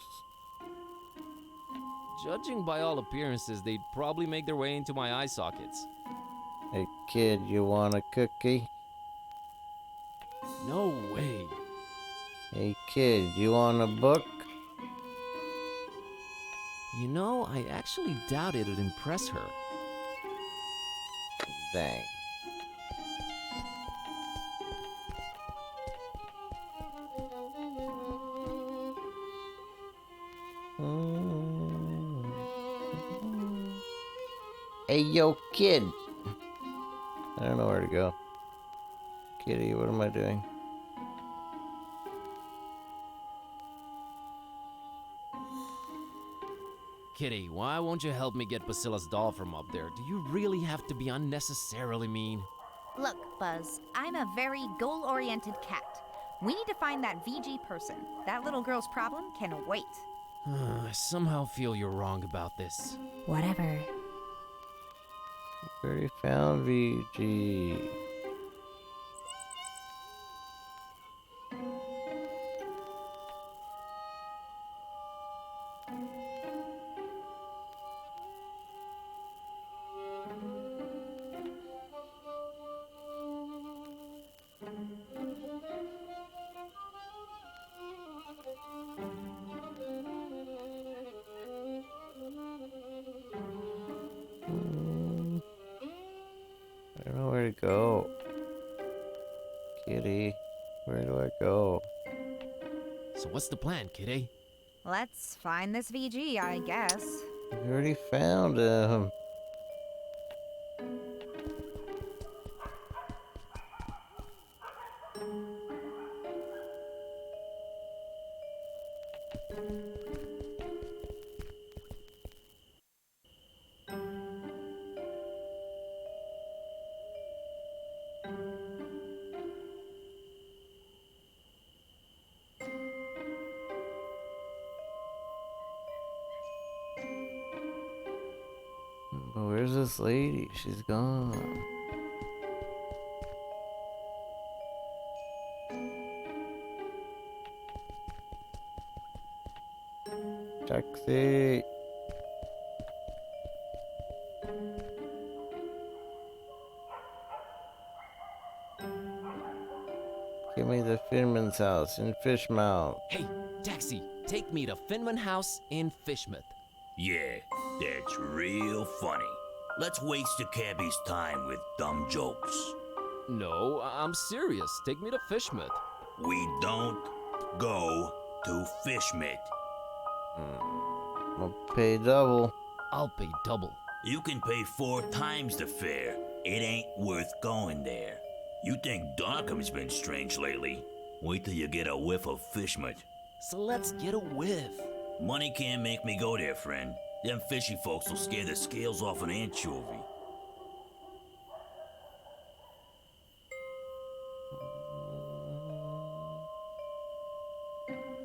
Judging by all appearances, they'd probably make their way into my eye sockets. Hey kid, you want a cookie? No way. Hey kid, you want a book? You know, I actually doubt it'd impress her. Dang. Hey yo kid! I don't know where to go. Kitty, what am I doing? Kitty, why won't you help me get Basila's doll from up there? Do you really have to be unnecessarily mean? Look, Buzz, I'm a very goal-oriented cat. We need to find that VG person. That little girl's problem can wait. I somehow feel you're wrong about this. Whatever. We already found VG. I don't know where to go. Kitty, where do I go? So what's the plan, kitty? Let's find this VG, I guess. We already found him. But where's this lady? She's gone. Taxi. Give me the Finman's house in Fishmouth. Hey, taxi, take me to Finman House in Fishmouth. Yeah, that's real funny. Let's waste the cabbie's time with dumb jokes. No, I'm serious. Take me to Fishmouth. We don't go to Fishmit. I'll pay double. I'll pay double. You can pay 4 times the fare. It ain't worth going there. You think Darkham's been strange lately? Wait till you get a whiff of Fishmit. So let's get a whiff. Money can't make me go there, friend. Them fishy folks will scare the scales off an anchovy.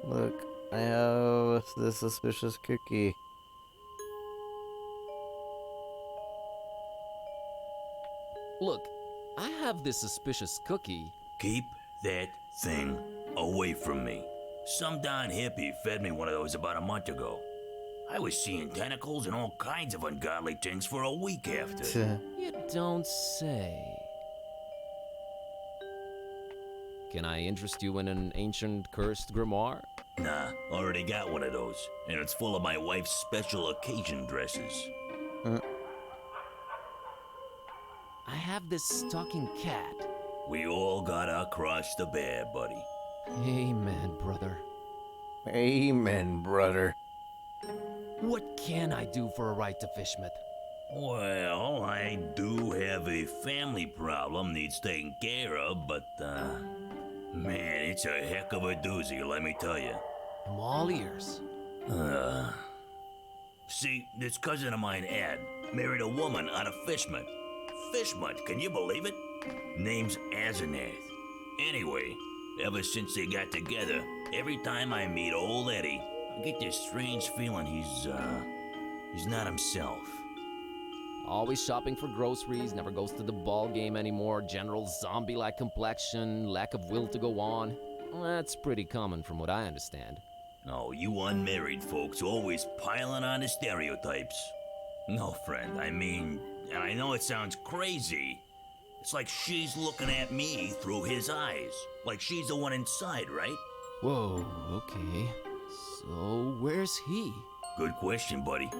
Look, I have this suspicious cookie. Look, I have this suspicious cookie. Keep that thing away from me. Some darn hippie fed me one of those about a month ago. I was seeing tentacles and all kinds of ungodly things for a week after. You don't say. Can I interest you in an ancient cursed grimoire? Nah, already got one of those, and it's full of my wife's special occasion dresses. I have this talking cat. We all gotta cross the bear, buddy. Amen, brother. Amen, brother. What can I do for a ride to Fishmouth? Well, I do have a family problem needs taken care of, but, man, it's a heck of a doozy, let me tell you. I'm all ears. See, this cousin of mine, Ed, married a woman out of Fishmouth. Fishmouth, can you believe it? Name's Asenath. Anyway, ever since they got together, every time I meet old Eddie, I get this strange feeling he's not himself. Always shopping for groceries, never goes to the ball game anymore, general zombie-like complexion, lack of will to go on. That's pretty common from what I understand. No, you unmarried folks always piling on the stereotypes. No, friend, I mean, and I know it sounds crazy. It's like she's looking at me through his eyes. Like she's the one inside, right? Whoa, okay. So, where's he? Good question, buddy.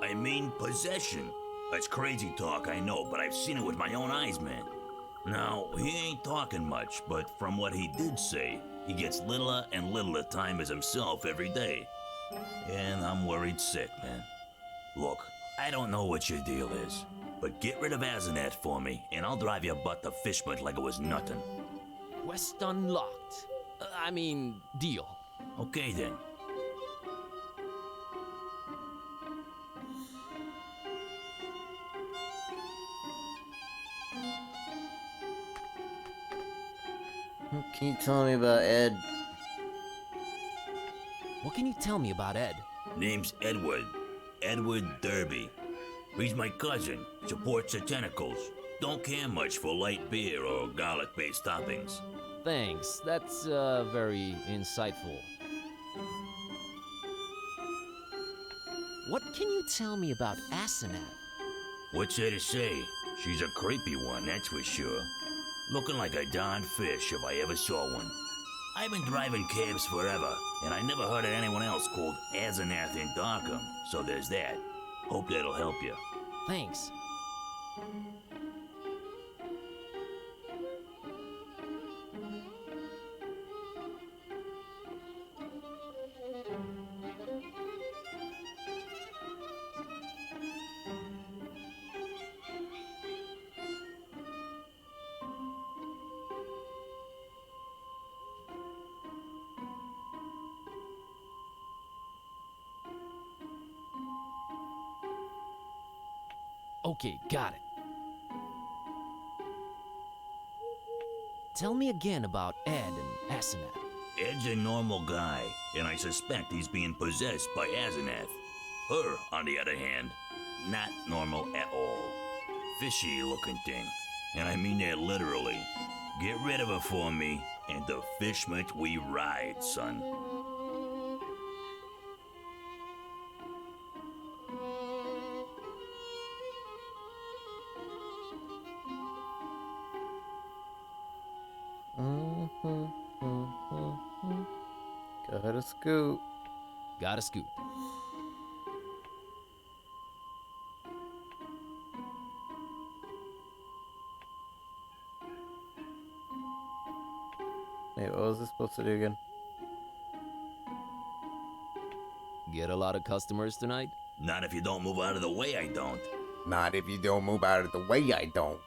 I mean, possession. That's crazy talk, I know, but I've seen it with my own eyes, man. Now, he ain't talking much, but from what he did say, he gets littler and littler time as himself every day. And I'm worried sick, man. Look, I don't know what your deal is, but get rid of Asenath for me, and I'll drive your butt to Fishmouth like it was nothing. Quest unlocked. Deal. Okay, then. Can you tell me about Ed? What can you tell me about Ed? Name's Edward. Edward Derby. He's my cousin. Supports the tentacles. Don't care much for light beer or garlic-based toppings. Thanks, that's very insightful. What can you tell me about Asenath? What's there to say? She's a creepy one, that's for sure. Looking like a darn fish if I ever saw one. I've been driving cabs forever, and I never heard of anyone else called Asenath in Darkham, so there's that. Hope that'll help you. Thanks. Okay, got it. Tell me again about Ed and Asenath. Ed's a normal guy, and I suspect he's being possessed by Asenath. Her, on the other hand, not normal at all. Fishy looking thing. And I mean that literally. Get rid of her for me, and the fishment we ride, son. Gotta scoot. Gotta scoot. Wait, what was this supposed to do again? Get a lot of customers tonight? Not if you don't move out of the way, I don't. Not if you don't move out of the way, I don't.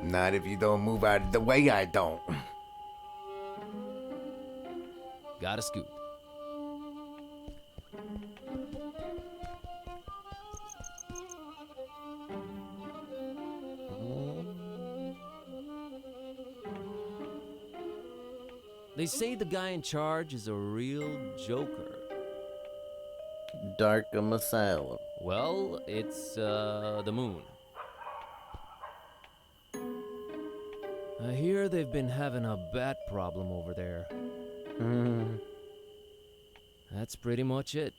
Not if you don't move out of the way, I don't. Gotta scoot. They say the guy in charge is a real joker. Darkham Asylum. Well, it's the moon. I hear they've been having a bat problem over there. That's pretty much it.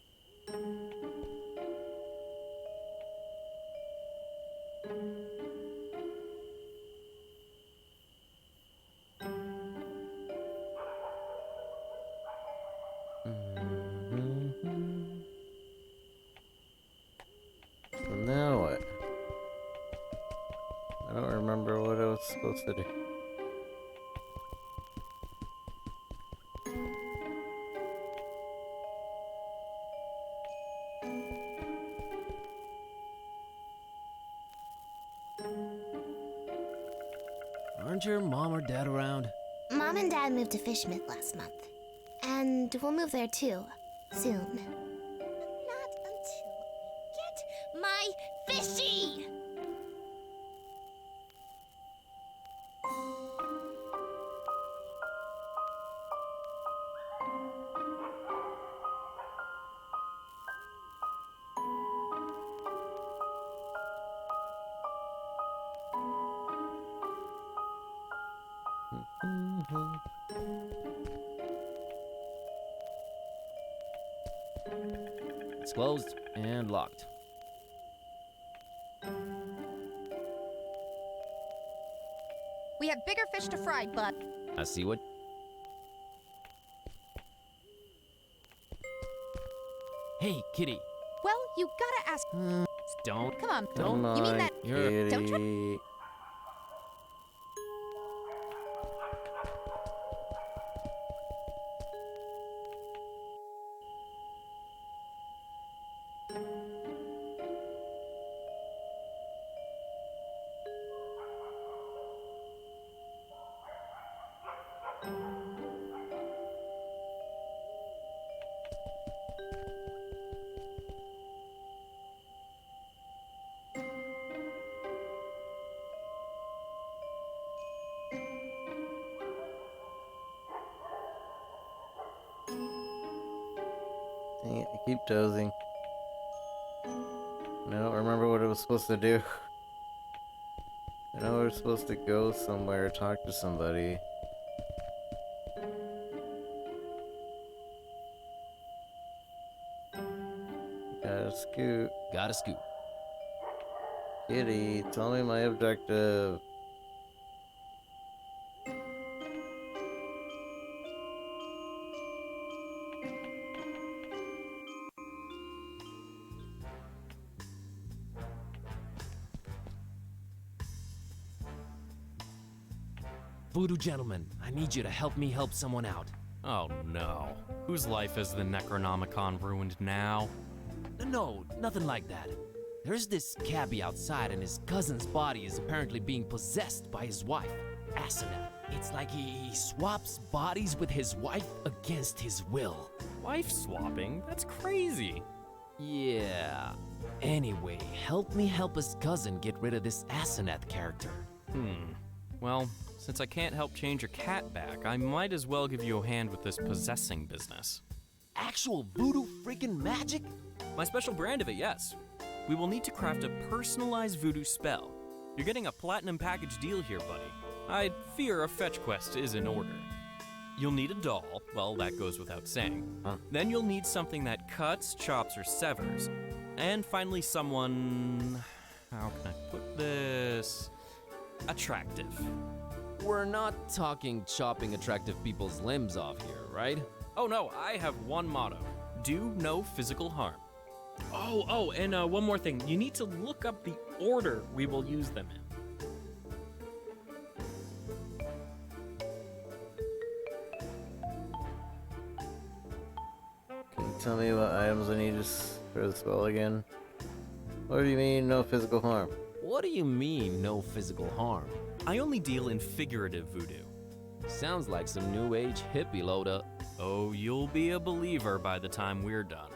So now what? I don't remember what I was supposed to do. Aren't your mom or dad around? Mom and Dad moved to Fishmith last month. And we'll move there too, soon. Not until I get my fishy! It's closed and locked. We have bigger fish to fry, bud. I see what. Hey, kitty. Well, you gotta ask. Don't. Come on. Don't. You mean that? You're. Don't try- kitty. Dang it, I keep dozing. I don't remember what I was supposed to do. I know we were supposed to go somewhere, talk to somebody. Gotta scoot. Gotta scoot. Kitty, tell me my objective. Voodoo gentleman, I need you to help me help someone out. Oh no. Whose life has the Necronomicon ruined now? No, nothing like that. There's this cabbie outside and his cousin's body is apparently being possessed by his wife, Asenath. It's like he swaps bodies with his wife against his will. Wife swapping? That's crazy. Yeah. Anyway, help me help his cousin get rid of this Asenath character. Well, since I can't help change your cat back, I might as well give you a hand with this possessing business. Actual voodoo freaking magic? My special brand of it, yes. We will need to craft a personalized voodoo spell. You're getting a platinum package deal here, buddy. I fear a fetch quest is in order. You'll need a doll, well, that goes without saying. Then you'll need something that cuts, chops, or severs. And finally someone... how can I put this? Attractive. We're not talking chopping attractive people's limbs off here, right? Oh no, I have one motto. Do no physical harm. And one more thing. You need to look up the order we will use them in. Can you tell me what items I need for the spell again? What do you mean, no physical harm? What do you mean, no physical harm? I only deal in figurative voodoo. Sounds like some new age hippie load up. Oh, you'll be a believer by the time we're done.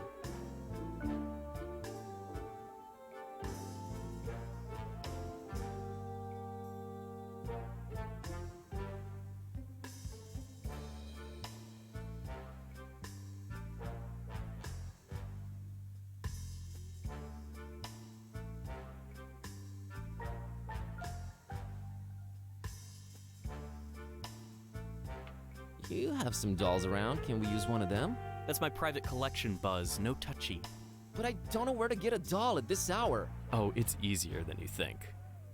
You have some dolls around. Can we use one of them? That's my private collection, Buzz. No touchy. But I don't know where to get a doll at this hour. Oh, it's easier than you think.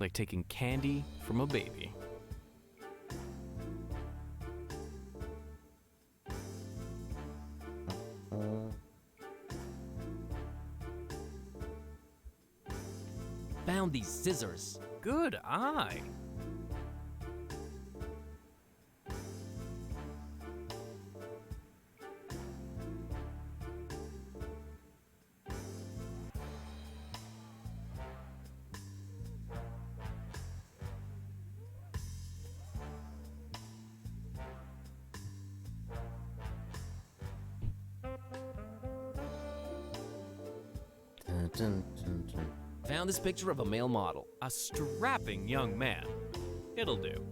Like taking candy from a baby. Found these scissors. Good eye. Found this picture of a male model. A strapping young man. It'll do.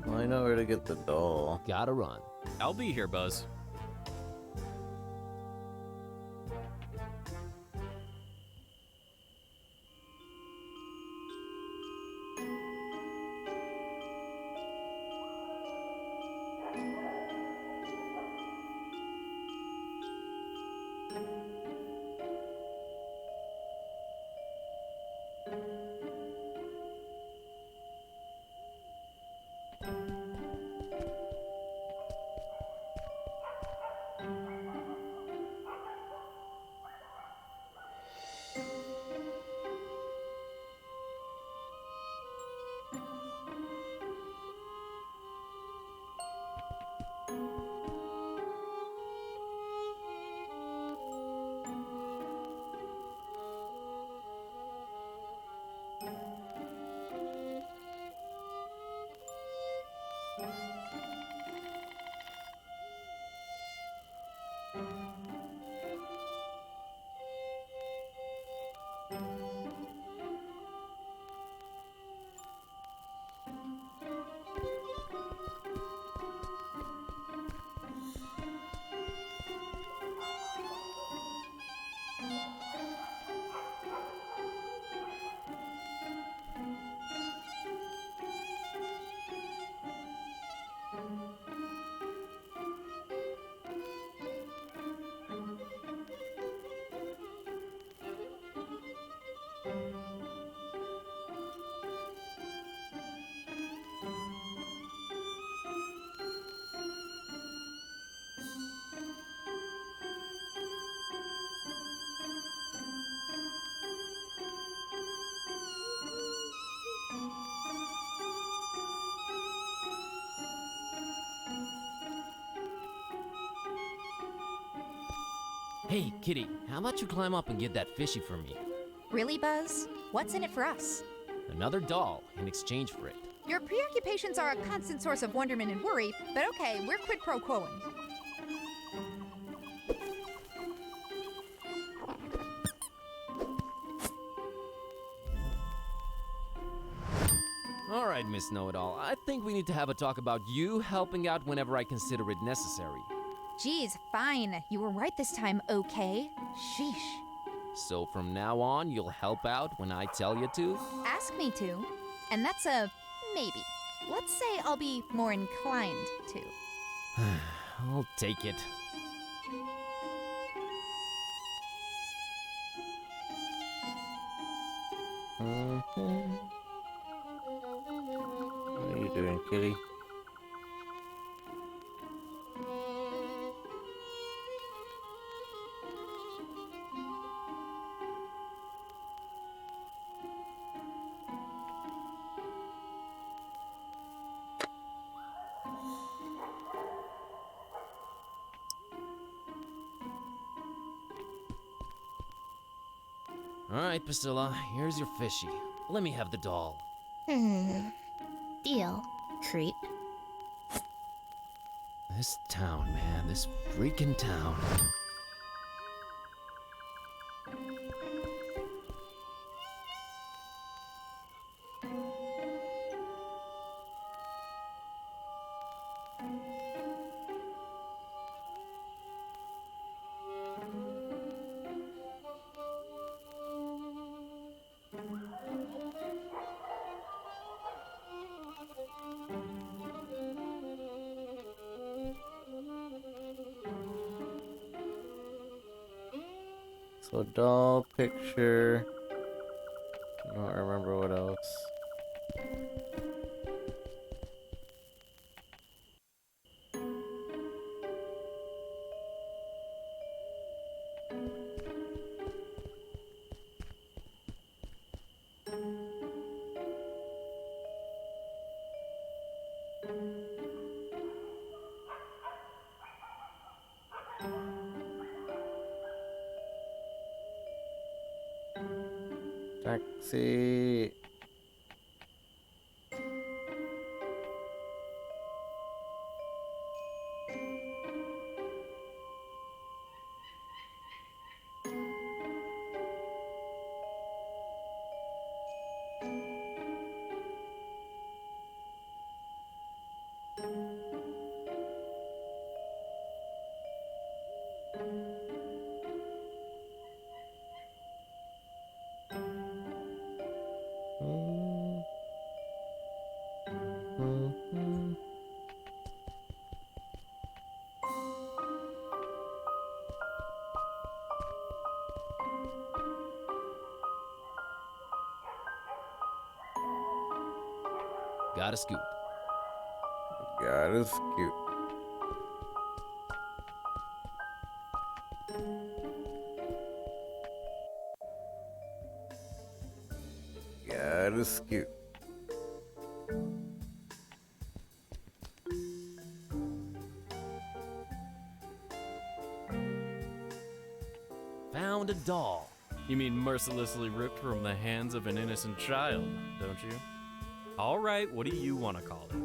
Well, I know where to get the doll. Gotta run. I'll be here, Buzz. Hey, Kitty, how about you climb up and get that fishy for me? Really, Buzz? What's in it for us? Another doll in exchange for it. Your preoccupations are a constant source of wonderment and worry, but okay, we're quid pro quoing. All right, Miss Know-It-All. I think we need to have a talk about you helping out whenever I consider it necessary. Geez, fine. You were right this time, okay? Sheesh. So from now on, you'll help out when I tell you to? Ask me to. And that's a maybe. Let's say I'll be more inclined to. I'll take it. What are you doing, kitty? All right, Priscilla, here's your fishy. Let me have the doll. Deal, creep. This town, man, this freaking town. So doll picture. I don't remember what else. Taxi. Gotta scoot. Gotta scoot. Gotta scoot. Found a doll. You mean mercilessly ripped from the hands of an innocent child, don't you? All right, what do you want to call it?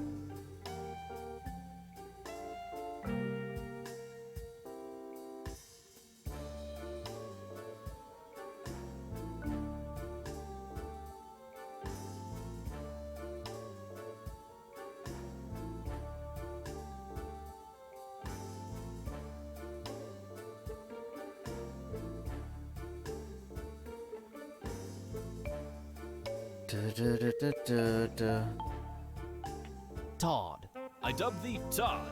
Todd. I dub thee Todd.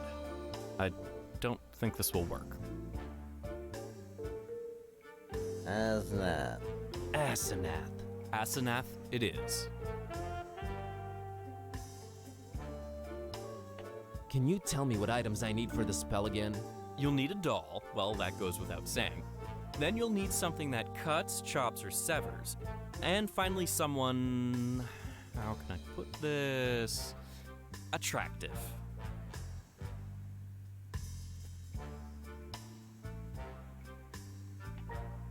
I don't think this will work. Asnath. Asenath. Asenath it is. Can you tell me what items I need for the spell again? You'll need a doll. Well, that goes without saying. Then you'll need something that cuts, chops, or severs. And finally someone... How can I put this? Attractive.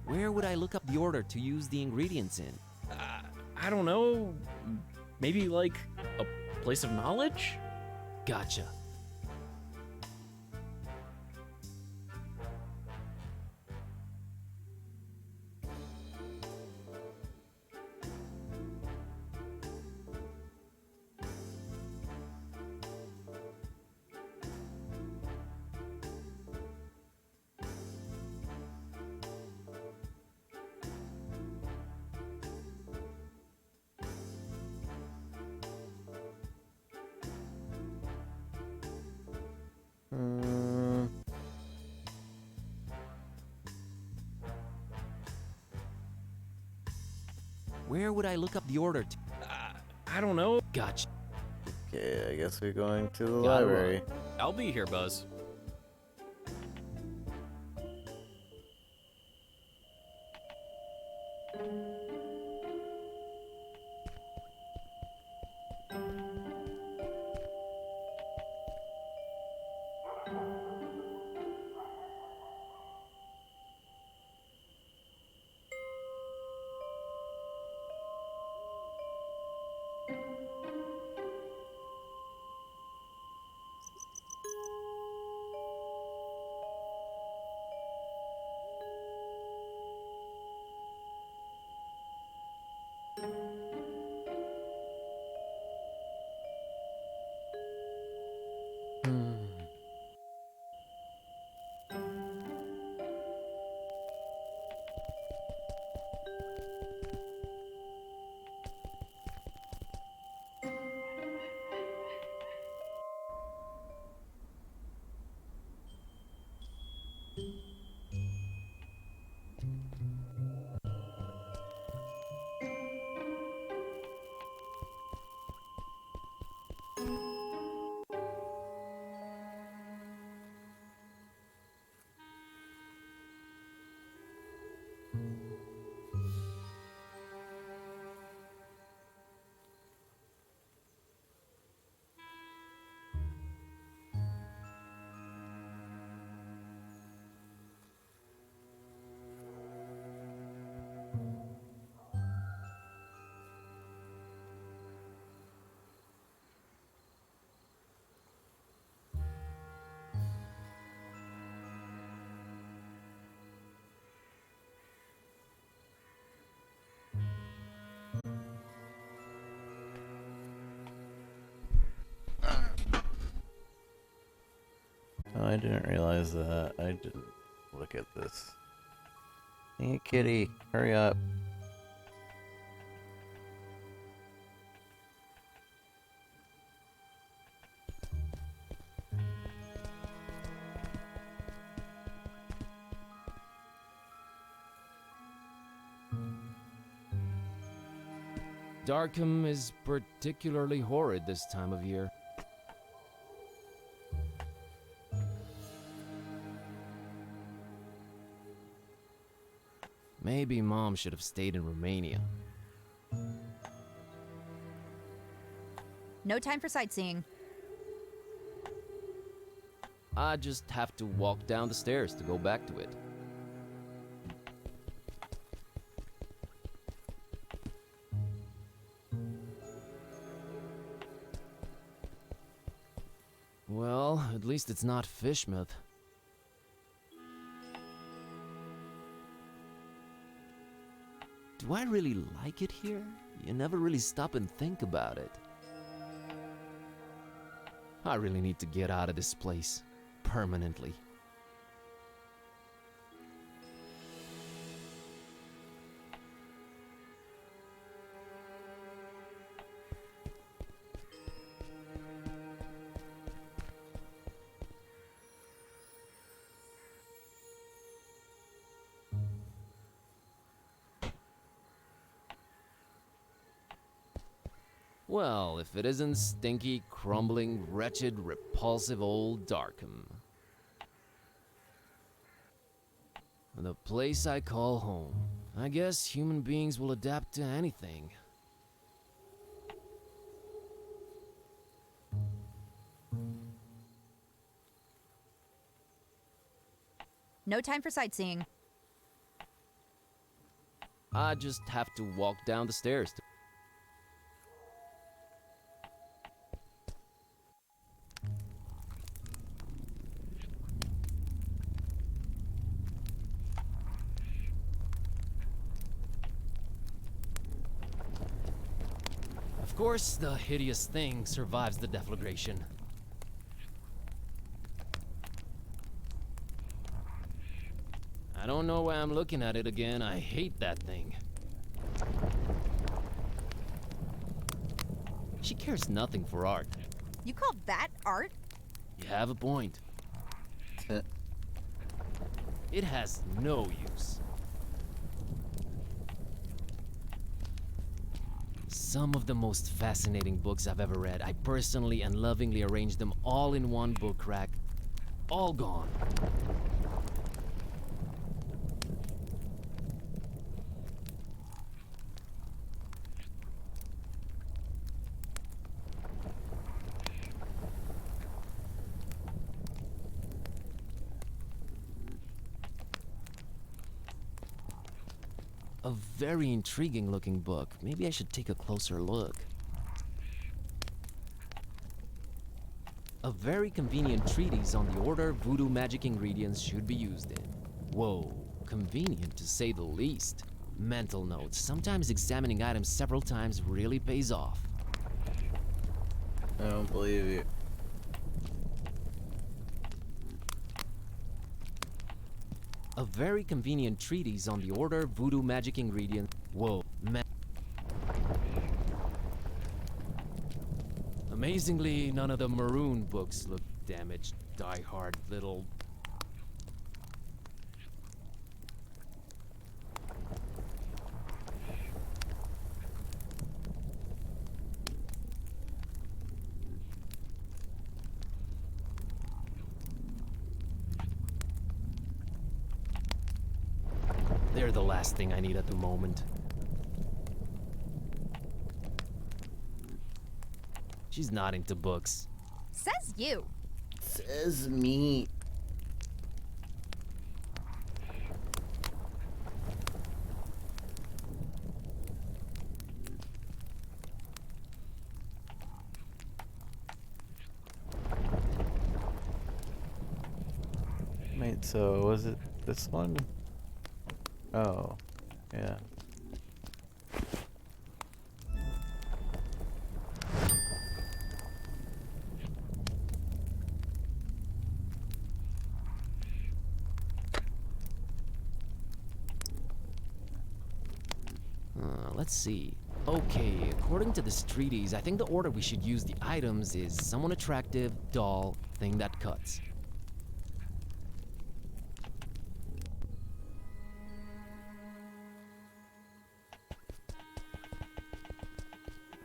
Where would I look up the order to use the ingredients in? I don't know. Maybe like a place of knowledge? Gotcha. Where would I look up the order to? I don't know. Gotcha. Okay, I guess we're going to the Gotta library. run. I'll be here, Buzz. Oh, I didn't realize that. I didn't look at this. Hey, kitty, hurry up. Darkham is particularly horrid this time of year. Maybe Mom should have stayed in Romania. No time for sightseeing. I just have to walk down the stairs to go back to it. Well, at least it's not Fishmouth. Do I really like it here? You never really stop and think about it. I really need to get out of this place. Permanently. Well, if it isn't stinky, crumbling, wretched, repulsive old Darkham. The place I call home. I guess human beings will adapt to anything. No time for sightseeing. I just have to walk down the stairs to... Of course, the hideous thing survives the deflagration. I don't know why I'm looking at it again. I hate that thing. She cares nothing for art. You call that art? You have a point. It has no use. Some of the most fascinating books I've ever read. I personally and lovingly arranged them all in one book rack. All gone. A very intriguing looking book. Maybe I should take a closer look. A very convenient treatise on the order voodoo magic ingredients should be used in. Whoa, convenient to say the least. Mental notes. Sometimes examining items several times really pays off. I don't believe you. A very convenient treatise on the order voodoo magic ingredients. Whoa, Amazingly, none of the maroon books look damaged. Die-hard little... They're the last thing I need at the moment. She's not into books. Says you. Says me. Wait, so was it this one? Oh, yeah. Let's see. Okay, according to this treatise, I think the order we should use the items is someone attractive, doll, thing that cuts.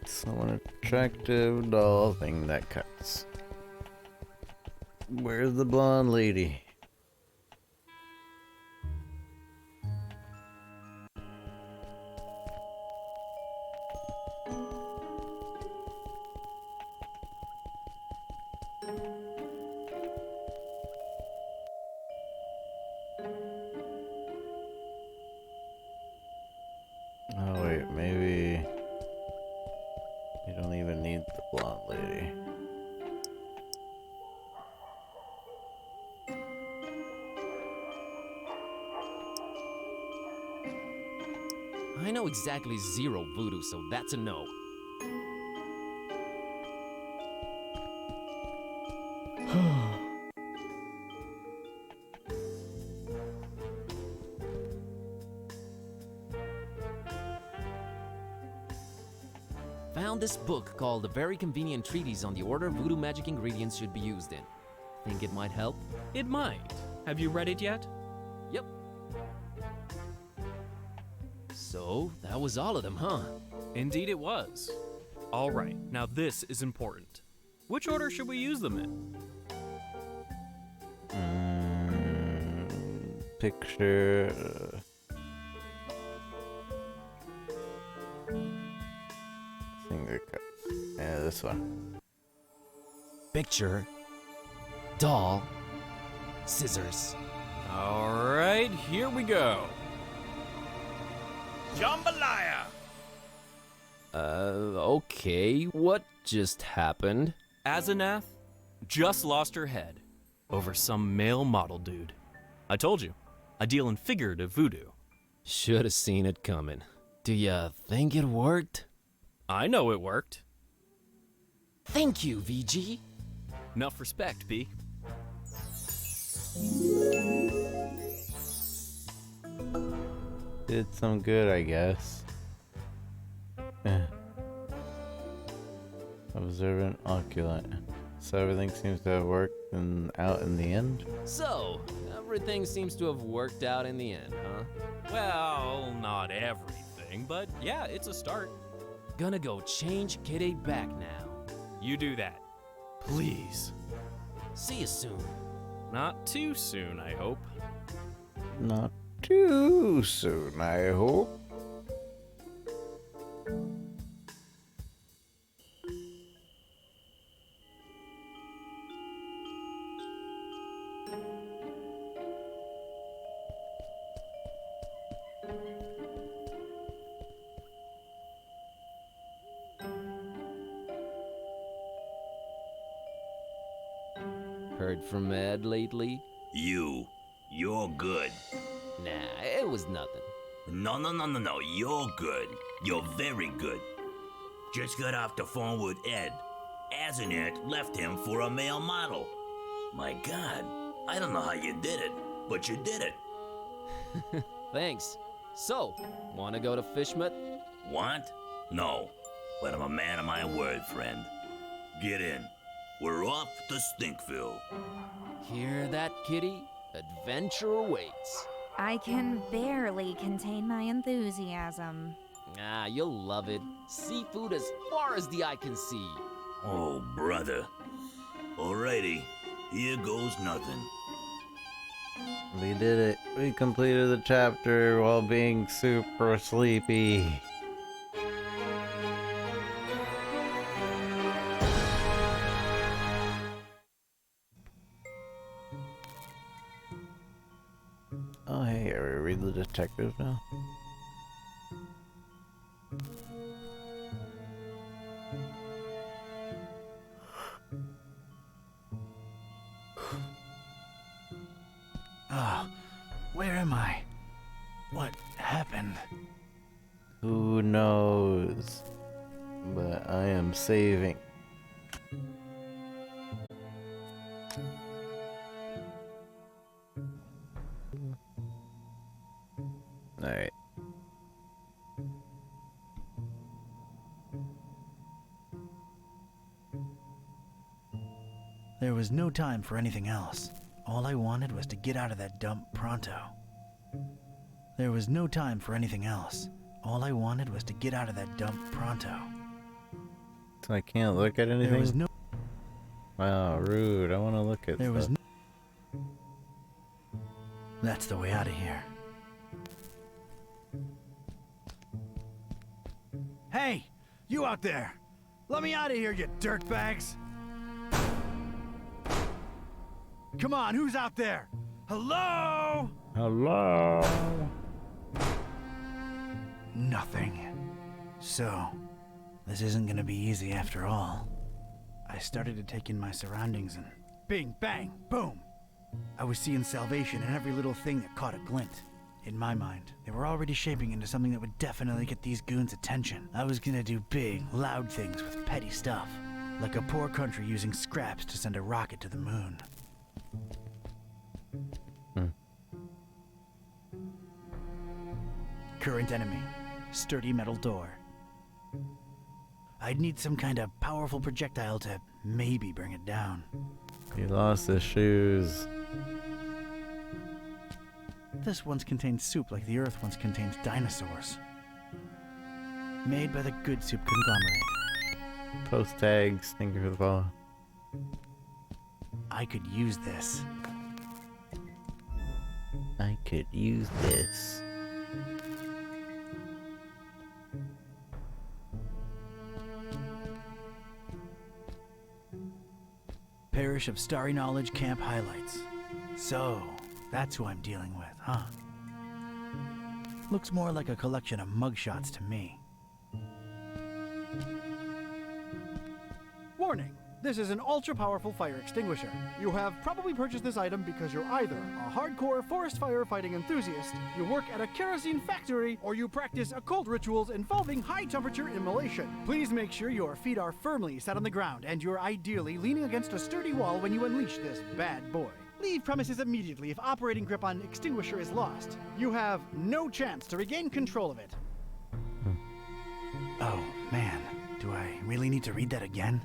Someone attractive, doll, thing that cuts. Where's the blonde lady? Oh wait, maybe you don't even need the blonde lady. I know exactly zero voodoo, so that's a no. Found this book called A Very Convenient Treatise on the Order Voodoo Magic Ingredients Should Be Used in. Think it might help? It might. Have you read it yet? Yep. So, that was all of them, huh? Indeed it was. All right, now this is important. Which order should we use them in? Picture. Finger cut. Yeah, this one. Picture, doll, scissors. All right, here we go. Jambalaya! Okay, what just happened? Asenath just lost her head over some male model dude. I told you, I deal in figurative voodoo. Should have seen it coming. Do ya think it worked? I know it worked. Thank you, VG. Enough respect, B. Did some good, I guess. Observant, oculent. So everything seems to have worked out in the end? So, everything seems to have worked out in the end, huh? Well, not everything, but yeah, it's a start. gonna go change Kitty back now. You do that. Please. See you soon. Not too soon, I hope. Not too soon, I hope. Heard from Ed lately? You're good. Nah, it was nothing. No, you're good. You're very good. Just got off the phone with Ed. Azanet left him for a male model. My God, I don't know how you did it, but you did it. Thanks. So, wanna go to Fishmit? Want? No, but I'm a man of my word, friend. Get in. We're off to Stinkville. Hear that, Kitty? Adventure awaits. I can barely contain my enthusiasm. Ah, you'll love it. Seafood as far as the eye can see. Oh, brother. Alrighty, here goes nothing. We did it. We completed the chapter while being super sleepy. Oh, hey, are we read the detective now? Oh, where am I? What happened? Who knows? But I am saving. Alright. There was no time for anything else. All I wanted was to get out of that dump pronto. There was no time for anything else. All I wanted was to get out of that dump pronto. So I can't look at anything? There was no... Wow, rude. I want to look at There was stuff. no... That's the way out of here. Hey! You out there! Let me out of here, you dirtbags! Come on, who's out there? Hello? Hello? Nothing. So, this isn't gonna be easy after all. I started to take in my surroundings and bing, bang, boom! I was seeing salvation in every little thing that caught a glint. In my mind, they were already shaping into something that would definitely get these goons' attention. I was gonna do big, loud things with petty stuff. Like a poor country using scraps to send a rocket to the moon. Current enemy. Sturdy metal door. I'd need some kind of powerful projectile to maybe bring it down. He lost his shoes. This once contained soup like the Earth once contained dinosaurs. Made by the Good Soup Conglomerate. Post tags. Thank you for the follow. I could use this. I could use this. Parish of Starry Knowledge Camp highlights. So, that's who I'm dealing with, huh? Looks more like a collection of mugshots to me. Warning! This is an ultra-powerful fire extinguisher. You have probably purchased this item because you're either a hardcore forest firefighting enthusiast, you work at a kerosene factory, or you practice occult rituals involving high-temperature immolation. Please make sure your feet are firmly set on the ground and you're ideally leaning against a sturdy wall when you unleash this bad boy. Leave premises immediately if operating grip on extinguisher is lost. You have no chance to regain control of it. Oh, man. Do I really need to read that again?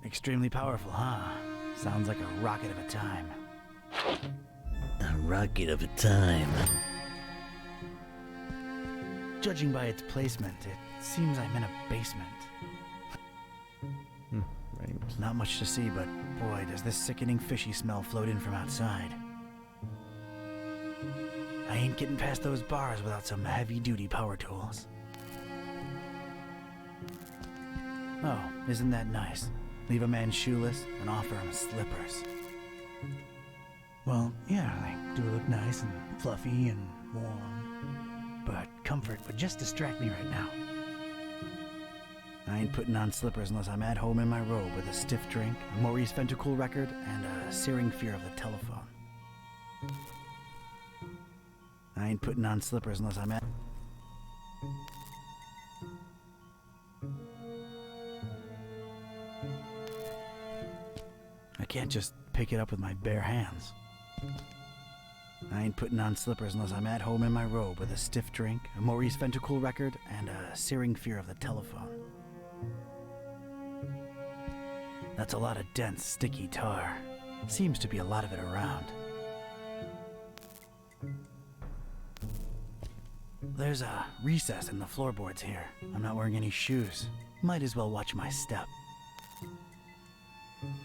Extremely powerful, huh? Sounds like a rocket of a time. A rocket of a time. Judging by its placement, it seems I'm in a basement. Right. Not much to see, but boy, does this sickening fishy smell float in from outside. I ain't getting past those bars without some heavy-duty power tools. Oh, isn't that nice? Leave a man shoeless and offer him slippers. Well, yeah, they do look nice and fluffy and warm. But comfort would just distract me right now. I ain't putting on slippers unless I'm at home in my robe with a stiff drink, a Maurice Ventacool record, and a searing fear of the telephone. I ain't putting on slippers unless I'm at... I can't just pick it up with my bare hands. I ain't putting on slippers unless I'm at home in my robe with a stiff drink, a Maurice Ventacool record, and a searing fear of the telephone. That's a lot of dense, sticky tar. Seems to be a lot of it around. There's a recess in the floorboards here. I'm not wearing any shoes. Might as well watch my step.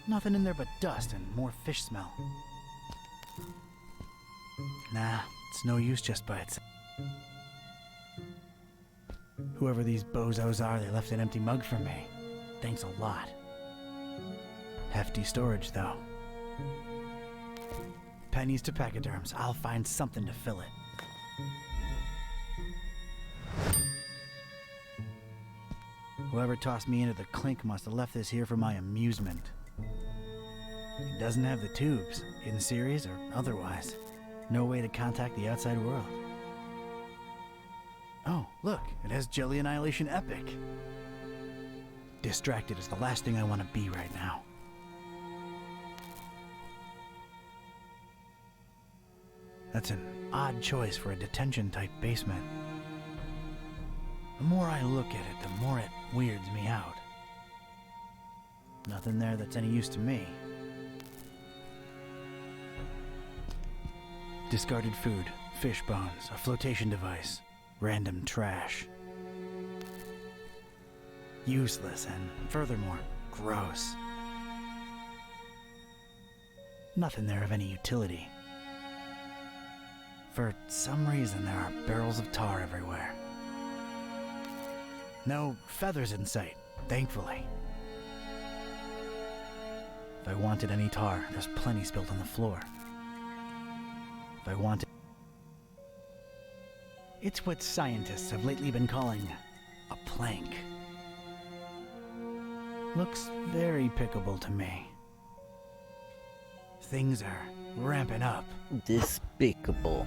Nothing in there but dust and more fish smell. Nah, it's no use just by itself. Whoever these bozos are, they left an empty mug for me. Thanks a lot. Hefty storage, though. Pennies to pachyderms. I'll find something to fill it. Whoever tossed me into the clink must have left this here for my amusement. It doesn't have the tubes, in series or otherwise. No way to contact the outside world. Oh, look, it has Jelly Annihilation Epic. Distracted is the last thing I want to be right now. That's an odd choice for a detention-type basement. The more I look at it, the more it weirds me out. Nothing there that's any use to me. Discarded food, fish bones, a flotation device, random trash. Useless and, furthermore, gross. Nothing there of any utility. For some reason, there are barrels of tar everywhere. No feathers in sight, thankfully. If I wanted any tar, there's plenty spilled on the floor. If I wanted... It's what scientists have lately been calling a plank. Looks very pickable to me. Things are ramping up. Despicable.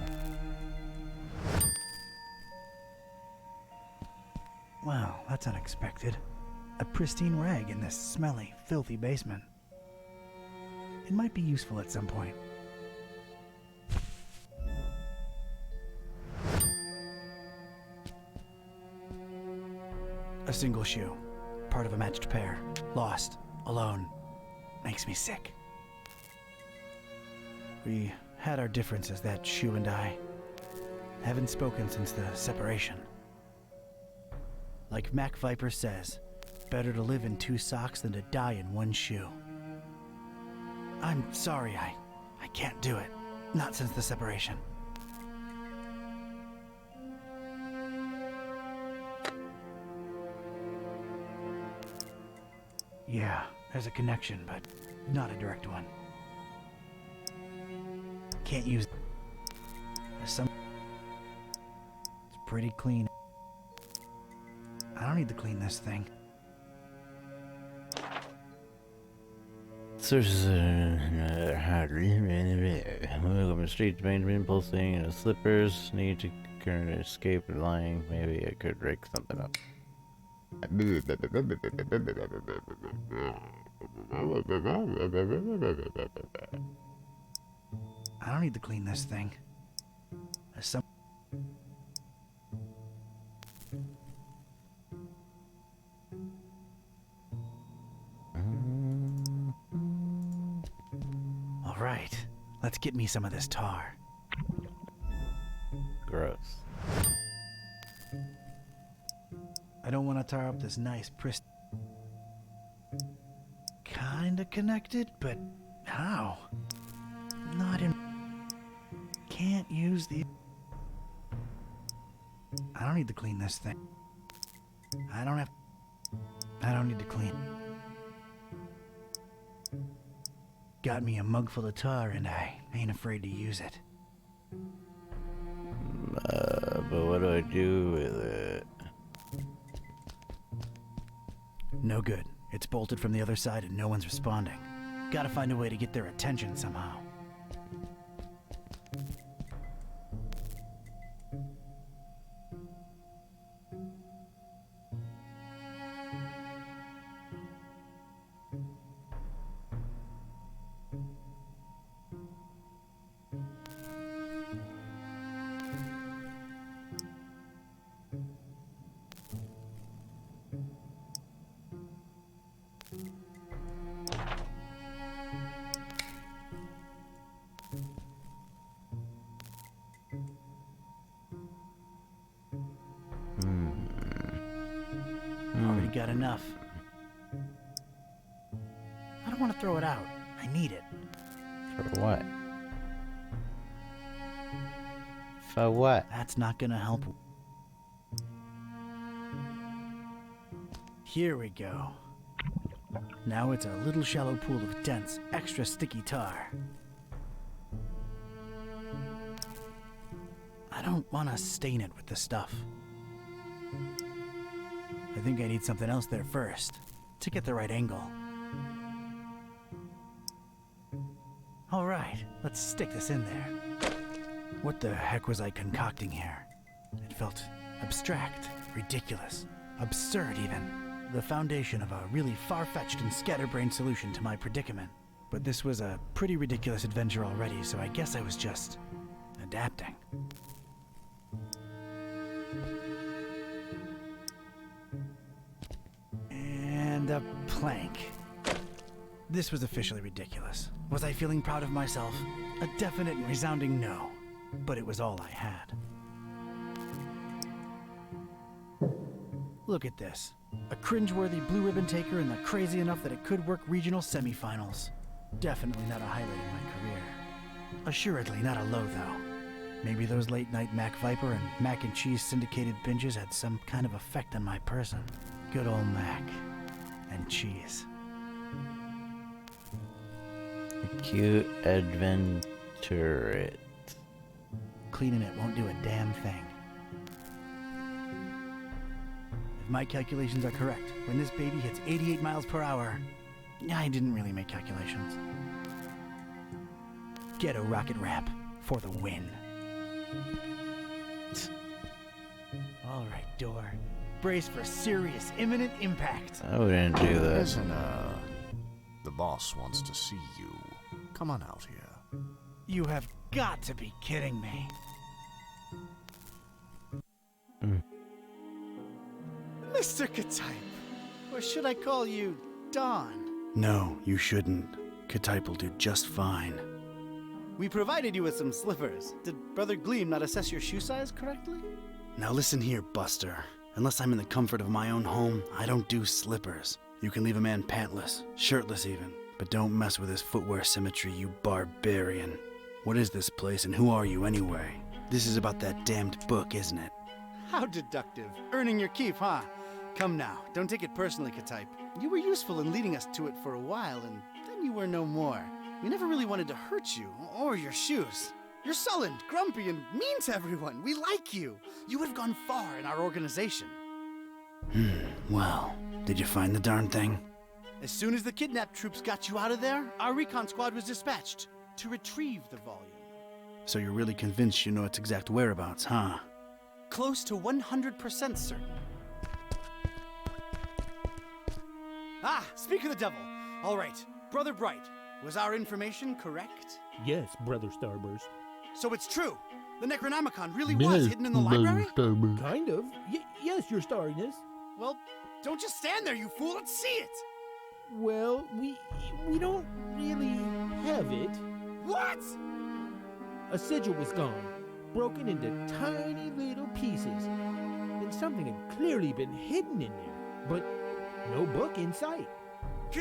Wow, that's unexpected. A pristine rag in this smelly, filthy basement. It might be useful at some point. A single shoe. Part of a matched pair. Lost. Alone. Makes me sick. We had our differences, that shoe and I. Haven't spoken since the separation. Like Mac Viper says, better to live in 2 socks than to die in 1 shoe. I'm sorry, I can't do it. Not since the separation. Yeah, there's a connection, but not a direct one. Can't use... There's some... It's pretty clean. I don't need to clean this thing. Sources welcome streets, Benjamin pulsing and slippers. Need to current escape lying. Maybe I could rig something up. I don't need to clean this thing. There's some... All right, let's get me some of this tar. Gross. I don't want to tar up this nice Kinda connected, but how? Not in... Can't use the... I don't need to clean this thing. I don't need to clean. Got me a mug full of tar and I ain't afraid to use it. But what do I do with it? No good. It's bolted from the other side and no one's responding. Gotta find a way to get their attention somehow. Already got enough. I don't want to throw it out. I need it. For what? For what? That's not gonna help. Here we go. Now it's a little shallow pool of dense, extra sticky tar. I don't want to stain it with the stuff. I think I need something else there first, to get the right angle. Alright, let's stick this in there. What the heck was I concocting here? It felt abstract, ridiculous, absurd even. The foundation of a really far-fetched and scatterbrained solution to my predicament. But this was a pretty ridiculous adventure already, so I guess I was just adapting. And a plank. This was officially ridiculous. Was I feeling proud of myself? A definite and resounding no. But it was all I had. Look at this. A cringeworthy blue ribbon taker and the crazy enough that it could work regional semifinals. Definitely not a highlight in my career. Assuredly not a low, though. Maybe those late-night Mac Viper and mac and cheese syndicated binges had some kind of effect on my person. Good old Mac and cheese. Cute adventurate. Cleaning it won't do a damn thing. If my calculations are correct, when this baby hits 88 miles per hour... I didn't really make calculations. Get a rocket ramp for the win. All right, door. Brace for serious, imminent impact. I wouldn't do that. Listen, the boss wants to see you. Come on out here. You have got to be kidding me. Mr. Ktype, or should I call you Don? No, you shouldn't. Ktype will do just fine. We provided you with some slippers. Did Brother Gleam not assess your shoe size correctly? Now listen here, Buster. Unless I'm in the comfort of my own home, I don't do slippers. You can leave a man pantless, shirtless even, but don't mess with his footwear symmetry, you barbarian. What is this place and who are you anyway? This is about that damned book, isn't it? How deductive. Earning your keep, huh? Come now, don't take it personally, Ktype. You were useful in leading us to it for a while, and then you were no more. We never really wanted to hurt you, or your shoes. You're sullen, grumpy, and mean to everyone. We like you. You would have gone far in our organization. Well, did you find the darn thing? As soon as the kidnapped troops got you out of there, our recon squad was dispatched to retrieve the volume. So you're really convinced you know its exact whereabouts, huh? Close to 100% certain. Ah, speak of the devil. All right, Brother Bright, was our information correct? Yes, Brother Starburst. So it's true. The Necronomicon really was hidden in the library? Kind of. Yes, Your Starriness. Well, don't just stand there, you fool. Let's see it. Well, we don't really have it. What? A sigil was gone, broken into tiny little pieces. And something had clearly been hidden in there, but no book in sight.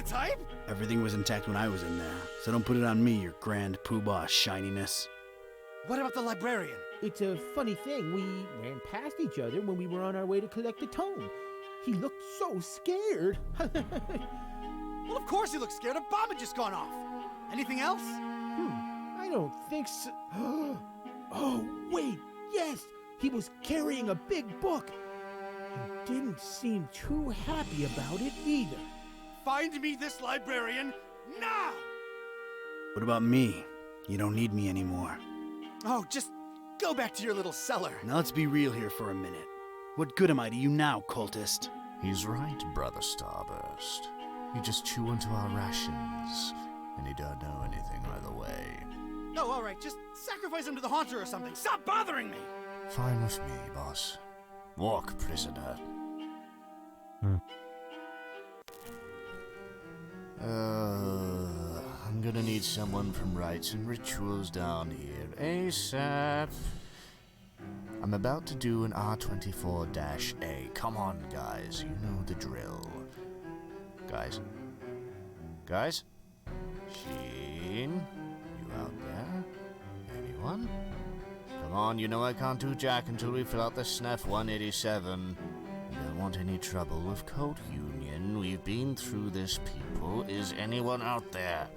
Type? Everything was intact when I was in there, so don't put it on me, your grand poobah shininess. What about the librarian? It's a funny thing. We ran past each other when we were on our way to collect the tome. He looked so scared. Well, of course he looks scared. A bomb had just gone off. Anything else? I don't think so. Oh, wait, yes! He was carrying a big book and didn't seem too happy about it either. Find me this librarian now! What about me? You don't need me anymore. Oh, just go back to your little cellar. Now let's be real here for a minute. What good am I to you now, cultist? He's right, Brother Starburst. You just chew into our rations, and you don't know anything either way. Oh, all right, just sacrifice him to the Haunter or something. Stop bothering me! Fine with me, boss. Walk, prisoner. I'm gonna need someone from Rites and Rituals down here ASAP. I'm about to do an R24-A. Come on, guys. You know the drill. Guys? Guys? Sheen? You out there? Anyone? Come on, you know I can't do jack until we fill out the SNF 187. You don't want any trouble with Code Union. We've been through this, people. Is anyone out there?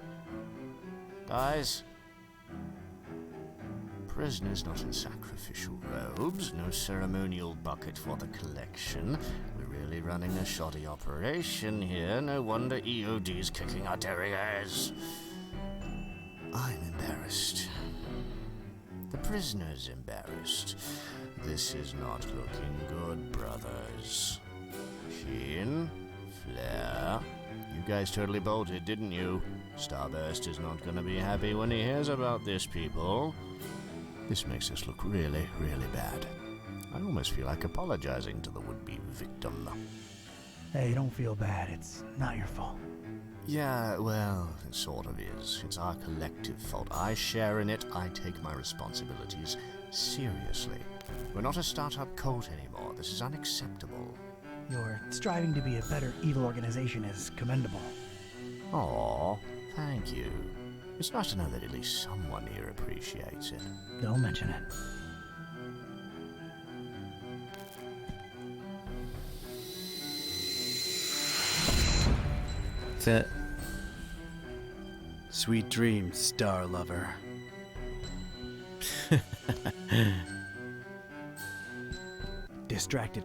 Guys? Prisoners not in sacrificial robes, no ceremonial bucket for the collection. We're really running a shoddy operation here. No wonder EOD's kicking our derrieres. I'm embarrassed. The prisoner's embarrassed. This is not looking good, brothers. Sheen? Flair? You guys totally bolted, didn't you? Starburst is not gonna be happy when he hears about this, people. This makes us look really, really bad. I almost feel like apologizing to the would-be victim. Hey, don't feel bad. It's not your fault. Yeah, well, it sort of is. It's our collective fault. I share in it. I take my responsibilities seriously. We're not a startup cult anymore. This is unacceptable. Your striving to be a better evil organization is commendable. Aw, thank you. It's nice to know that at least someone here appreciates it. Don't mention it. That's it. Sweet dreams, star lover. Distracted.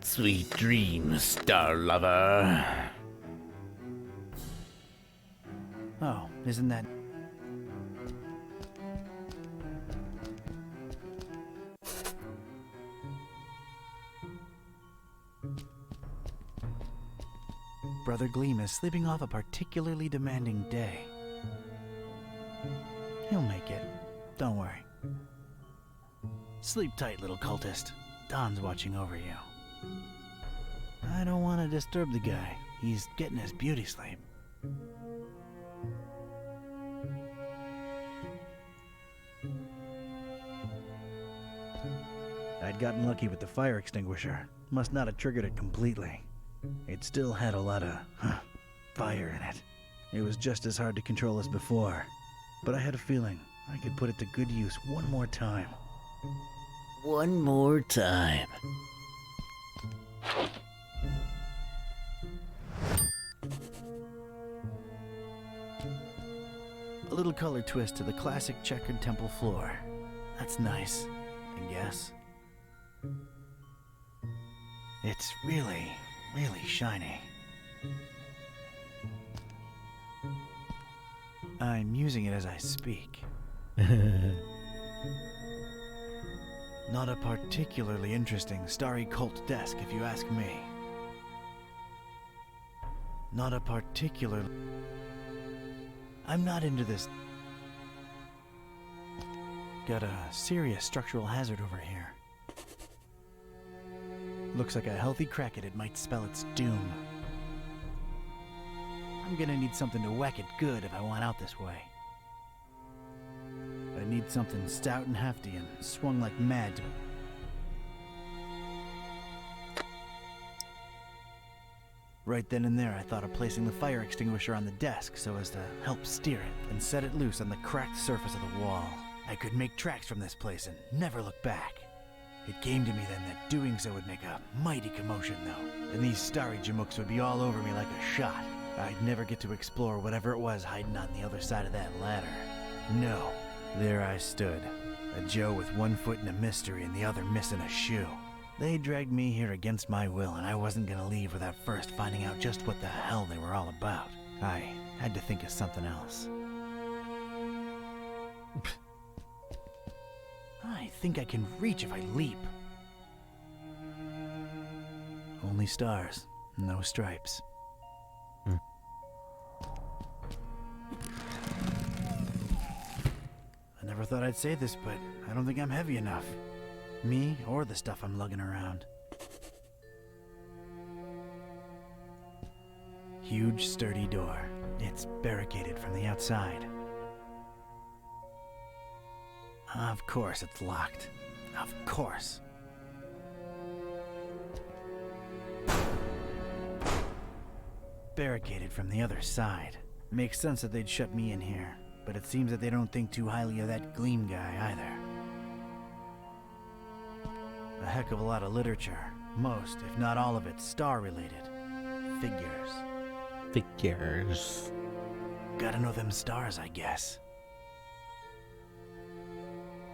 Sweet dreams, star lover. Oh, isn't that... Brother Gleam is sleeping off a particularly demanding day. He'll make it. Don't worry. Sleep tight, little cultist. Don's watching over you. I don't want to disturb the guy. He's getting his beauty sleep. I'd gotten lucky with the fire extinguisher. Must not have triggered it completely. It still had a lot of fire in it. It was just as hard to control as before. But I had a feeling I could put it to good use one more time. One more time. A little color twist to the classic checkered temple floor. That's nice, I guess. It's really, really shiny. I'm using it as I speak. Not a particularly interesting starry cult desk, if you ask me. Not a particular... I'm not into this. Got a serious structural hazard over here. Looks like a healthy crack at it might spell its doom. I'm gonna need something to whack it good if I want out this way. I need something stout and hefty and swung like mad to... Right then and there, I thought of placing the fire extinguisher on the desk so as to help steer it and set it loose on the cracked surface of the wall. I could make tracks from this place and never look back. It came to me then that doing so would make a mighty commotion, though, and these starry jamooks would be all over me like a shot. I'd never get to explore whatever it was hiding on the other side of that ladder. No, there I stood, a Joe with one foot in a mystery and the other missing a shoe. They dragged me here against my will, and I wasn't gonna leave without first finding out just what the hell they were all about. I had to think of something else. I think I can reach if I leap. Only stars, no stripes. I never thought I'd say this, but I don't think I'm heavy enough. Me or the stuff I'm lugging around. Huge, sturdy door. It's barricaded from the outside. Of course it's locked. Of course. Barricaded from the other side. Makes sense that they'd shut me in here, but it seems that they don't think too highly of that Gleam guy either. A heck of a lot of literature. Most, if not all of it, star-related. Figures. Figures. Gotta know them stars, I guess.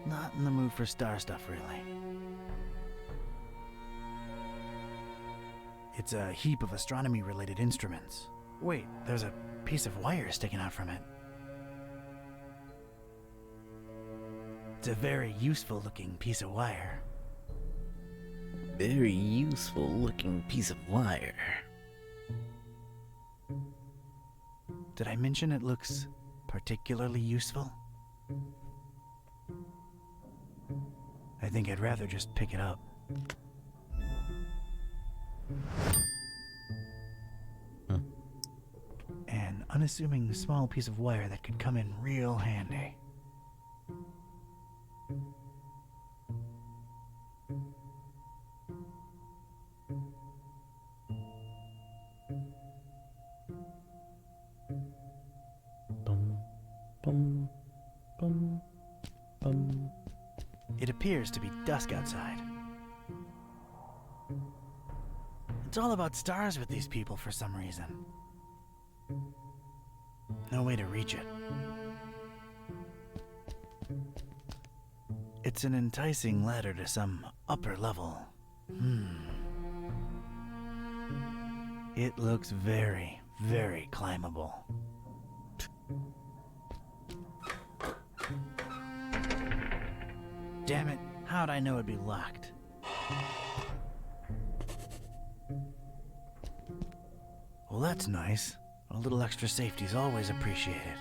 Not in the mood for star stuff, really. It's a heap of astronomy-related instruments. Wait, there's a piece of wire sticking out from it. It's a very useful-looking piece of wire. Very useful looking piece of wire. Did I mention it looks particularly useful? I think I'd rather just pick it up. An unassuming small piece of wire that could come in real handy. Bum, bum, bum. It appears to be dusk outside. It's all about stars with these people for some reason. No way to reach it. It's an enticing ladder to some upper level. It looks very, very climbable. Damn it, how'd I know it'd be locked? Well, that's nice. A little extra safety's always appreciated.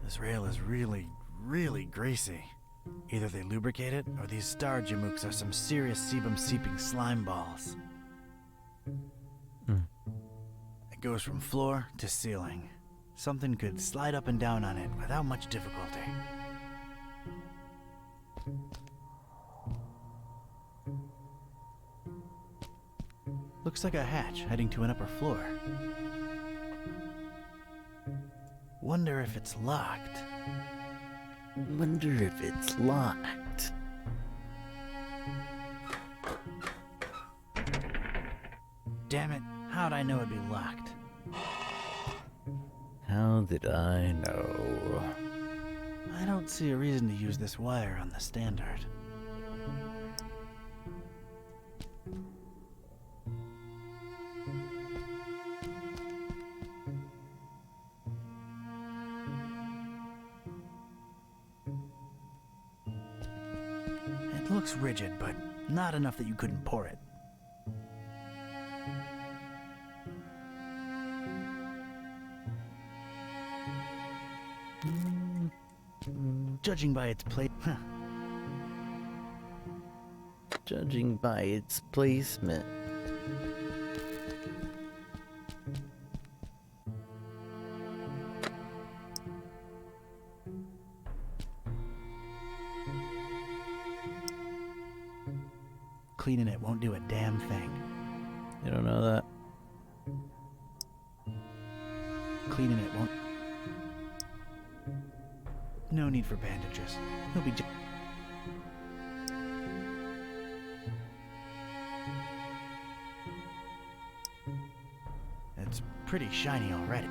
This rail is really, really greasy. Either they lubricate it, or these star jamooks are some serious sebum-seeping slime balls. It goes from floor to ceiling. Something could slide up and down on it without much difficulty. Looks like a hatch heading to an upper floor. Wonder if it's locked. Wonder if it's locked. Damn it, how'd I know it'd be locked? How did I know? I don't see a reason to use this wire on the standard. It looks rigid, but not enough that you couldn't pour it. Judging by its Judging by its placement. Cleaning it won't do a damn thing. You don't know that? Cleaning it won't. No need for bandages. He'll be. It's pretty shiny already.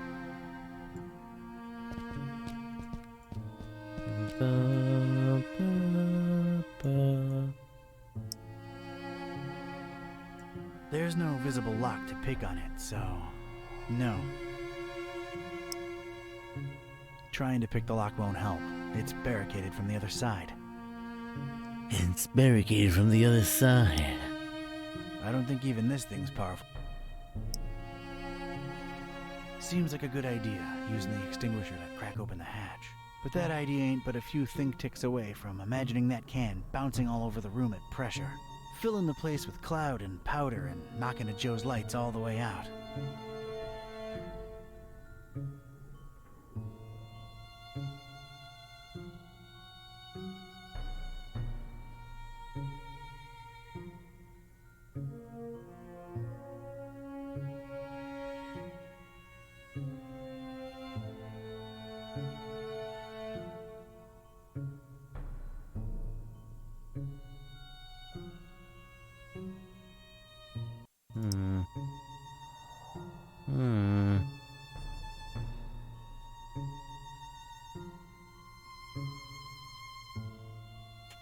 There's no visible lock to pick on it, so no. Trying to pick the lock won't help. It's barricaded from the other side. It's barricaded from the other side. I don't think even this thing's powerful. Seems like a good idea, using the extinguisher to crack open the hatch. But that idea ain't but a few think ticks away from imagining that can bouncing all over the room at pressure, filling the place with cloud and powder and knocking at Joe's lights all the way out.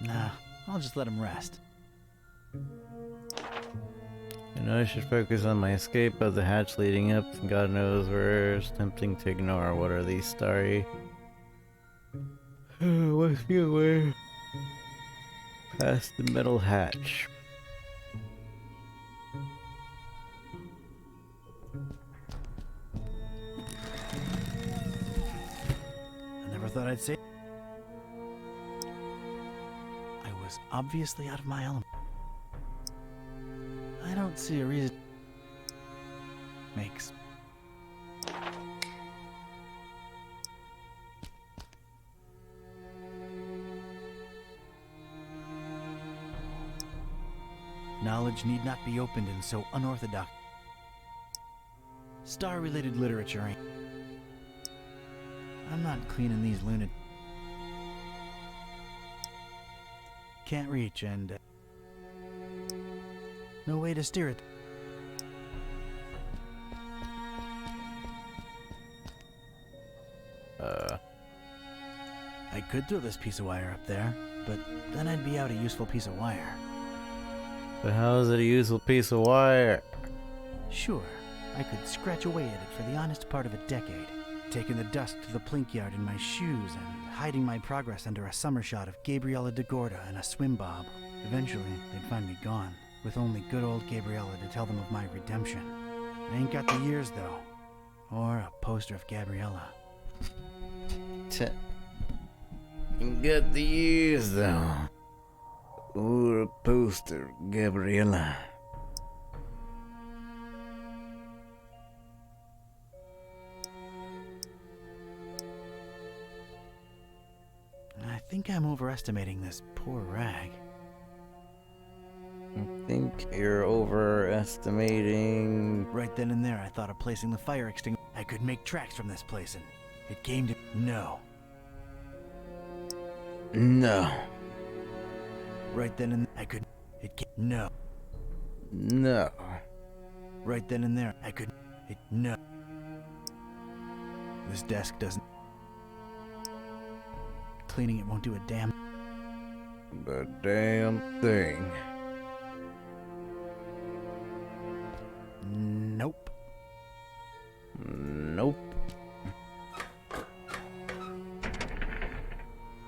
Nah, I'll just let him rest. You know, I should focus on my escape, but the hatch leading up, God knows where. It's tempting to ignore. What are these starry? What's the way? Past the metal hatch. I never thought I'd say. I was obviously out of my element. I don't see a reason. Makes. Knowledge need not be opened in so unorthodox. Star-related literature ain't. I'm not cleaning these lunatics. Can't reach and no way to steer it. I could throw this piece of wire up there, but then I'd be out a useful piece of wire. But how is it a useful piece of wire? Sure, I could scratch away at it for the honest part of a decade, taking the dust to the plink yard in my shoes and hiding my progress under a summer shot of Gabriella de Gorda and a swim bob. Eventually, they'd find me gone, with only good old Gabriella to tell them of my redemption. I ain't got the years, though. Or a poster of Gabriella. Got the years, though. Or a poster, Gabriella. I think I'm overestimating this poor rag. I think you're overestimating. Right then and there, I thought of placing the fire extinguisher. I could make tracks from this place, and it came to no. No. Right then and I could. It came. No. No. Right then and there, I could. It. No. This desk doesn't. Cleaning it won't do a damn. The damn thing. Nope. Nope.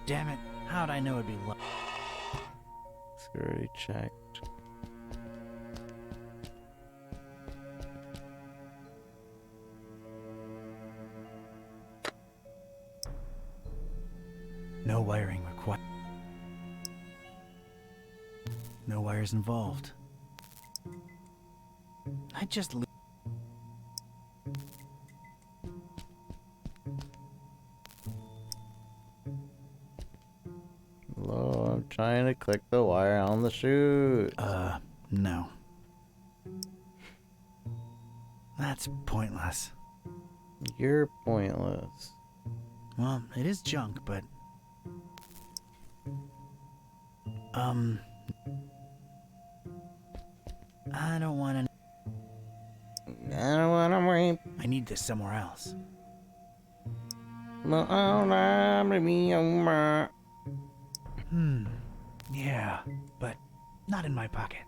Damn it. How'd I know it'd be low? Security checked. No wiring required. No wires involved. I just. Hello, I'm trying to click the wire on the chute. No. It's pointless. You're pointless. Well, it is junk, but... I don't want to... I don't want to rape. I need this somewhere else. Yeah, but not in my pocket.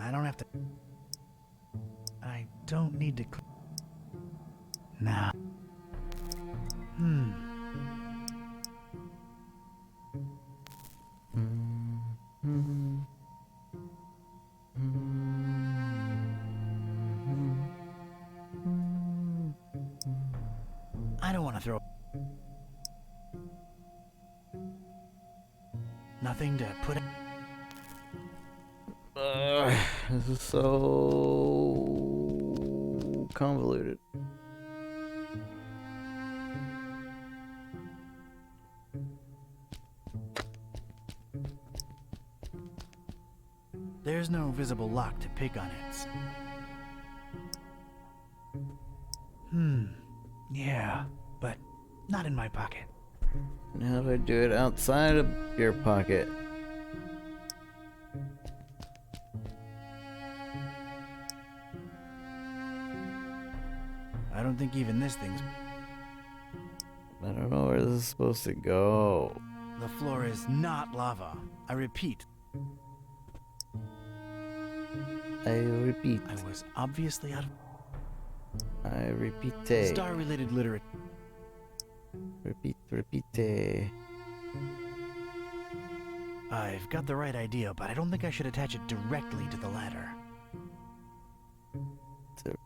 I don't have to... I don't need to... Nah. I don't want to throw... Nothing to put... This is so convoluted. There's no visible lock to pick on it. Yeah, but not in my pocket. How do I do it outside of your pocket? I don't think even this thing's... I don't know where this is supposed to go. The floor is not lava. I repeat. I repeat. I was obviously out of... I repeat. Star-related literature. Repeat. I've got the right idea, but I don't think I should attach it directly to the ladder.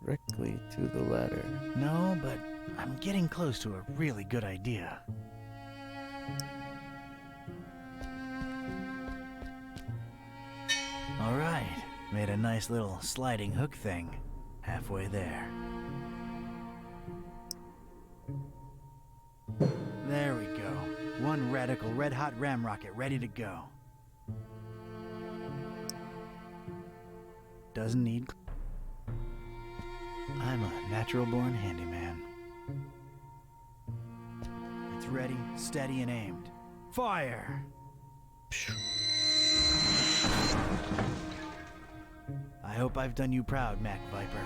Directly to the ladder. No, but I'm getting close to a really good idea. All right, made a nice little sliding hook thing. Halfway there. There we go. One radical red-hot ram rocket ready to go. Doesn't need... I'm a natural-born handyman. It's ready, steady, and aimed. Fire! I hope I've done you proud, Mac Viper.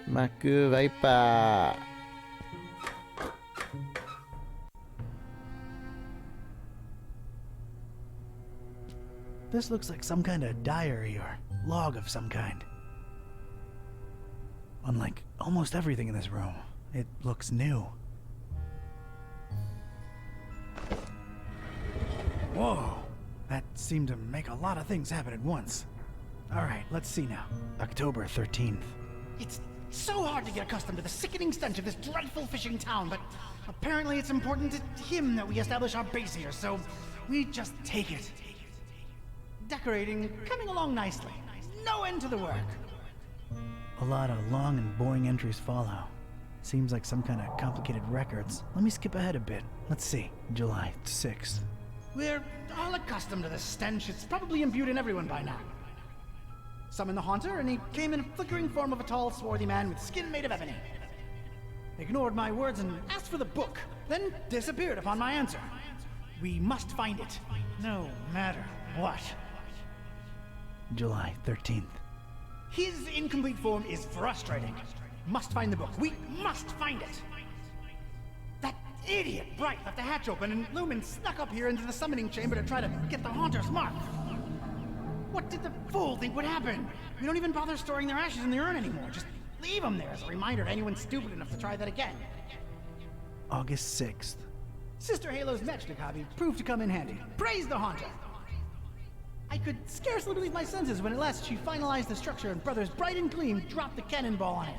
Mac Viper. This looks like some kind of diary or log of some kind. Unlike almost everything in this room, it looks new. Whoa! That seemed to make a lot of things happen at once. Alright, let's see now. October 13th. It's so hard to get accustomed to the sickening stench of this dreadful fishing town, but apparently it's important to him that we establish our base here, so we just take it. Decorating coming along nicely. No end to the work. A lot of long and boring entries follow. Seems like some kind of complicated records. Let me skip ahead a bit. Let's see. July 6th. We're all accustomed to this stench. It's probably imbued in everyone by now. Summoned the Haunter, and he came in a flickering form of a tall, swarthy man with skin made of ebony. Ignored my words and asked for the book, then disappeared upon my answer. We must find it, no matter what. July 13th. His incomplete form is frustrating. Must find the book. We must find it. That idiot Bright left the hatch open, and Lumen snuck up here into the summoning chamber to try to get the Haunter's mark. What did the fool think would happen? We don't even bother storing their ashes in the urn anymore. Just leave them there as a reminder to anyone stupid enough to try that again. August 6th. Sister Halo's matchstick hobby proved to come in handy. Praise the Haunter! I could scarcely believe my senses when at last she finalized the structure and Brothers Bright and Gleam dropped the cannonball on it.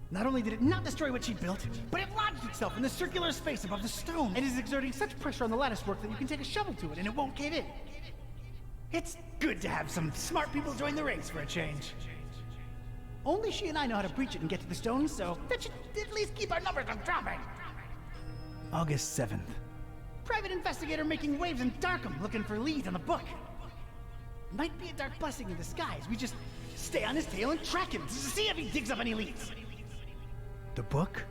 Not only did it not destroy what she built, but it lodged itself in the circular space above the stone and is exerting such pressure on the lattice work that you can take a shovel to it and it won't cave in. It's good to have some smart people join the race for a change. Only she and I know how to breach it and get to the stone, so that should at least keep our numbers from dropping. August 7th. Private investigator making waves in Darkham looking for leads on the book. Might be a dark blessing in disguise. We just stay on his tail and track him to see if he digs up any leads. The book?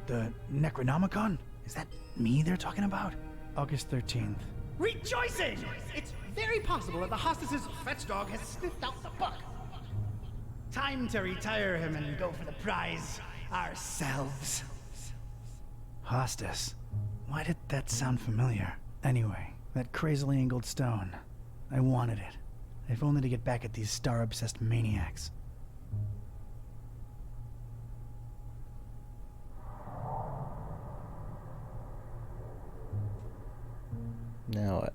The Necronomicon? Is that me they're talking about? August 13th. Rejoicing! It's very possible that the hostess's fetch dog has sniffed out the book. Time to retire him and go for the prize ourselves. Hostess. Why did that sound familiar? Anyway, that crazily angled stone. I wanted it. If only to get back at these star-obsessed maniacs. Now what?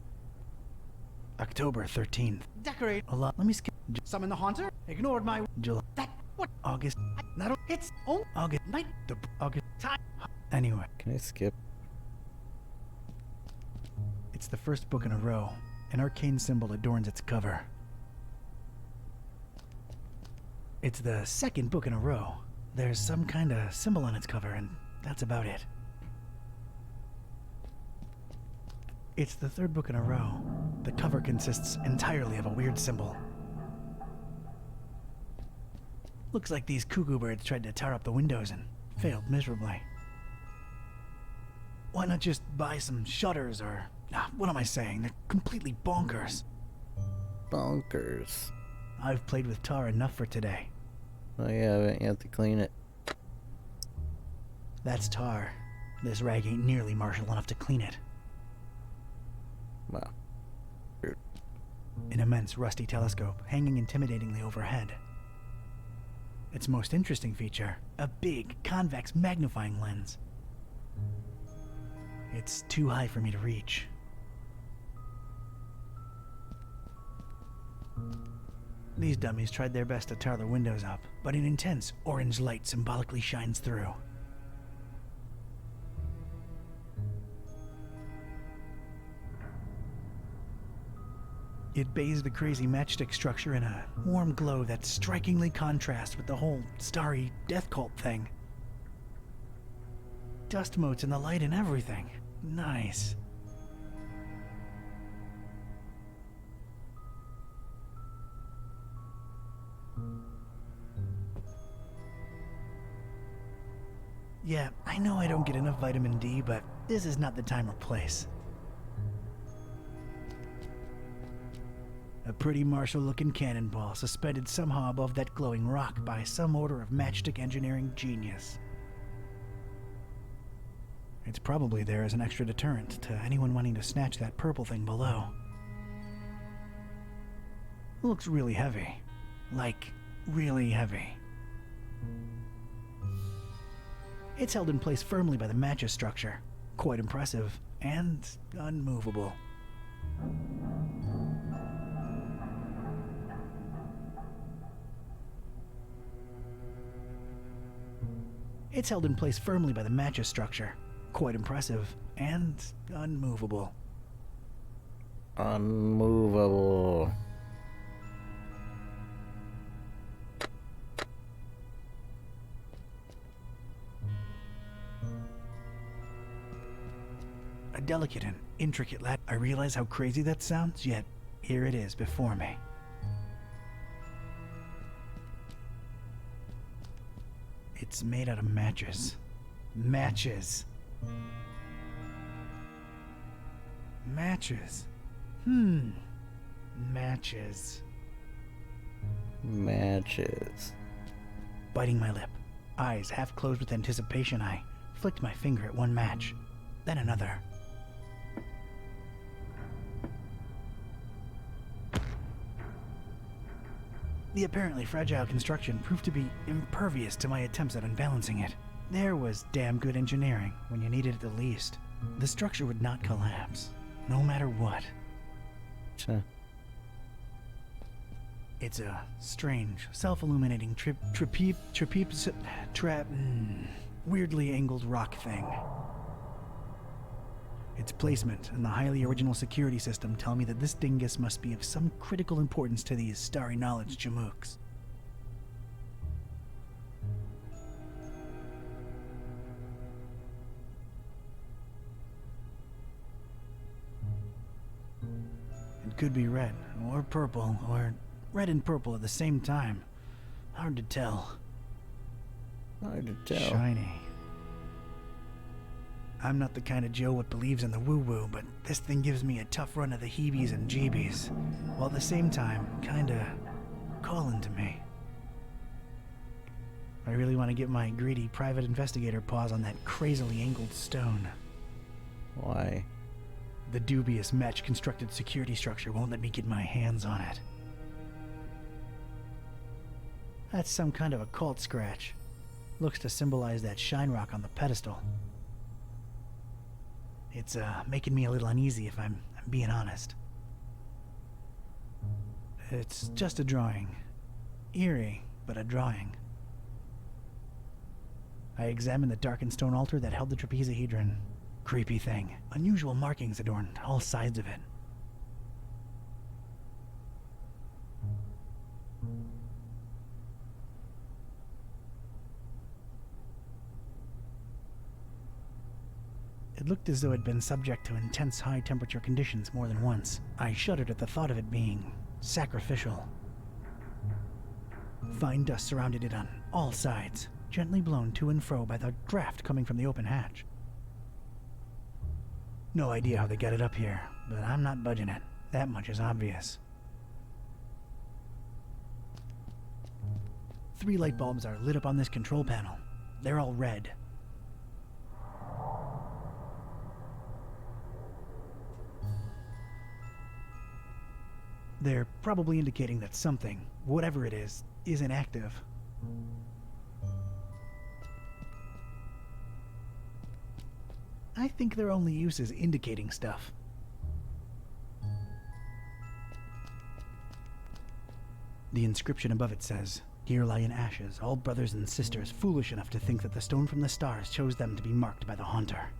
October 13th. Decorate a lot. Let me skip. Summon the Haunter? Ignored my July. That what? August. Not it's oh August night. The August time. Anyway. Can I skip? It's the first book in a row. An arcane symbol adorns its cover. It's the second book in a row. There's some kind of symbol on its cover, and that's about it. It's the third book in a row. The cover consists entirely of a weird symbol. Looks like these cuckoo birds tried to tar up the windows and failed miserably. Why not just buy some shutters or... what am I saying? They're completely bonkers. Bonkers. I've played with tar enough for today. Oh yeah, but you have to clean it. That's tar. This rag ain't nearly martial enough to clean it. Wow. An immense rusty telescope hanging intimidatingly overhead. Its most interesting feature, a big convex magnifying lens. It's too high for me to reach. These dummies tried their best to tar the windows up, but an intense orange light symbolically shines through. It bathes the crazy matchstick structure in a warm glow that strikingly contrasts with the whole starry death cult thing. Dust motes in the light and everything. Nice. Yeah, I know I don't get enough vitamin D, but this is not the time or place. A pretty martial-looking cannonball suspended somehow above that glowing rock by some order of matchstick engineering genius. It's probably there as an extra deterrent to anyone wanting to snatch that purple thing below. Looks really heavy. Like, really heavy. It's held in place firmly by the match's structure. Quite impressive, and unmovable. It's held in place firmly by the match's structure. Quite impressive, and unmovable. Unmovable. A delicate and intricate I realize how crazy that sounds, yet here it is before me. It's made out of matches. Matches. Matches. Matches. Matches. Biting my lip, eyes half closed with anticipation, I flicked my finger at one match, then another. The apparently fragile construction proved to be impervious to my attempts at unbalancing it. There was damn good engineering when you needed it the least. The structure would not collapse, no matter what. It's a strange, self-illuminating weirdly angled rock thing. Its placement and the highly original security system tell me that this dingus must be of some critical importance to these starry knowledge jamooks. could be red, or purple, or red and purple at the same time. Hard to tell. Hard to tell. Shiny. I'm not the kind of Joe what believes in the woo-woo, but this thing gives me a tough run of the heebies and jeebies, while at the same time, kinda calling to me. I really want to get my greedy private investigator paws on that crazily angled stone. Why? The dubious match-constructed security structure won't let me get my hands on it. That's some kind of occult scratch. Looks to symbolize that shine rock on the pedestal. It's making me a little uneasy if I'm being honest. It's just a drawing. Eerie, but a drawing. I examined the darkened stone altar that held the trapezahedron. Creepy thing. Unusual markings adorned all sides of it. It looked as though it had been subject to intense high-temperature conditions more than once. I shuddered at the thought of it being sacrificial. Fine dust surrounded it on all sides, gently blown to and fro by the draft coming from the open hatch. No idea how they got it up here, but I'm not budging it. That much is obvious. 3 light bulbs are lit up on this control panel. They're all red. They're probably indicating that something, whatever it is inactive. I think their only use is indicating stuff. The inscription above it says, "Here lie in ashes all brothers and sisters foolish enough to think that the stone from the stars chose them to be marked by the Haunter."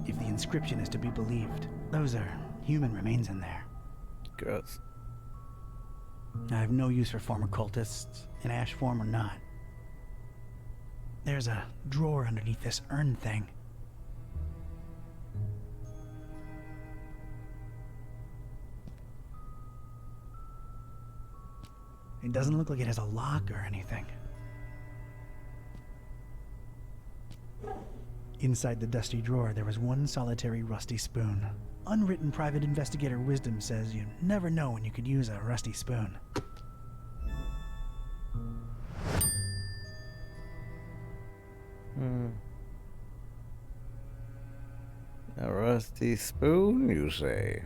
If the inscription is to be believed, those are human remains in there. Gross. I have no use for former cultists, in ash form or not. There's a drawer underneath this urn thing. It doesn't look like it has a lock or anything. Inside the dusty drawer, there was one solitary rusty spoon. Unwritten private investigator wisdom says you never know when you could use a rusty spoon. A rusty spoon, you say?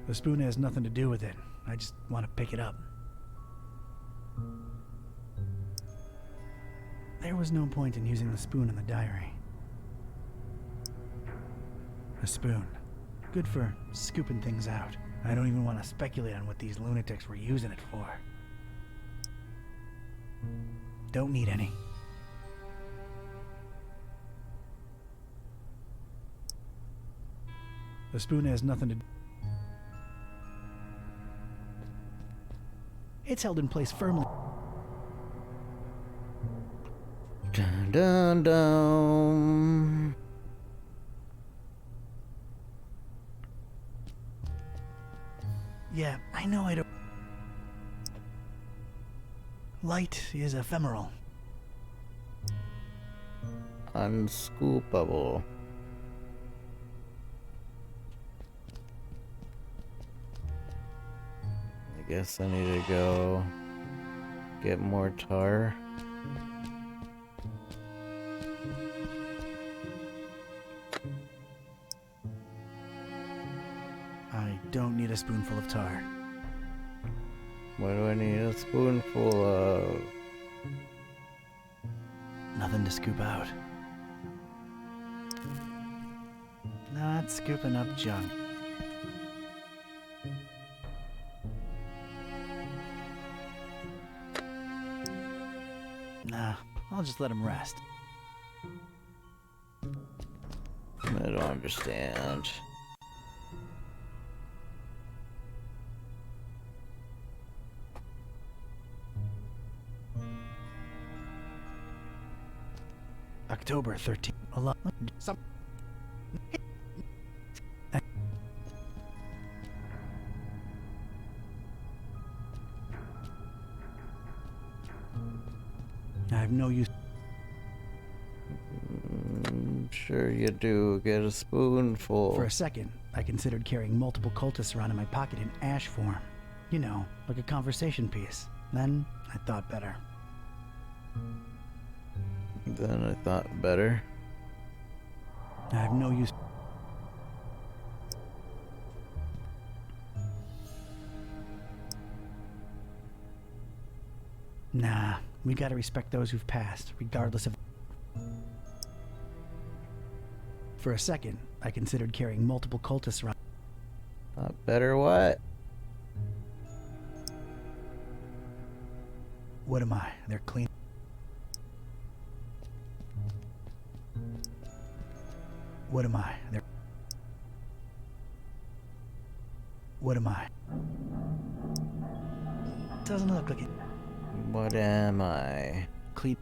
The spoon has nothing to do with it. I just want to pick it up. There was no point in using the spoon in the diary. A spoon. Good for scooping things out. I don't even want to speculate on what these lunatics were using it for. Don't need any. The spoon has nothing to do. It's held in place firmly. Dun dun dun. Yeah, I know I don't. Light is ephemeral. Unscoopable. I guess I need to go get more tar. I don't need a spoonful of tar. What do I need a spoonful of? Nothing to scoop out. Not scooping up junk. Nah, I'll just let him rest. I don't understand. October 13th. a lot. Some. I have no use. Sure you do. Get a spoonful. For a second, I considered carrying multiple cultists around in my pocket in ash form. You know, like a conversation piece. Then, I thought better. Then I thought better. I have no use. Nah, we gotta respect those who've passed, regardless of. For a second, I considered carrying multiple cultists around. Better what? What am I? They're clean. What am I? They're. What am I? Doesn't look like it. What am I? Clean.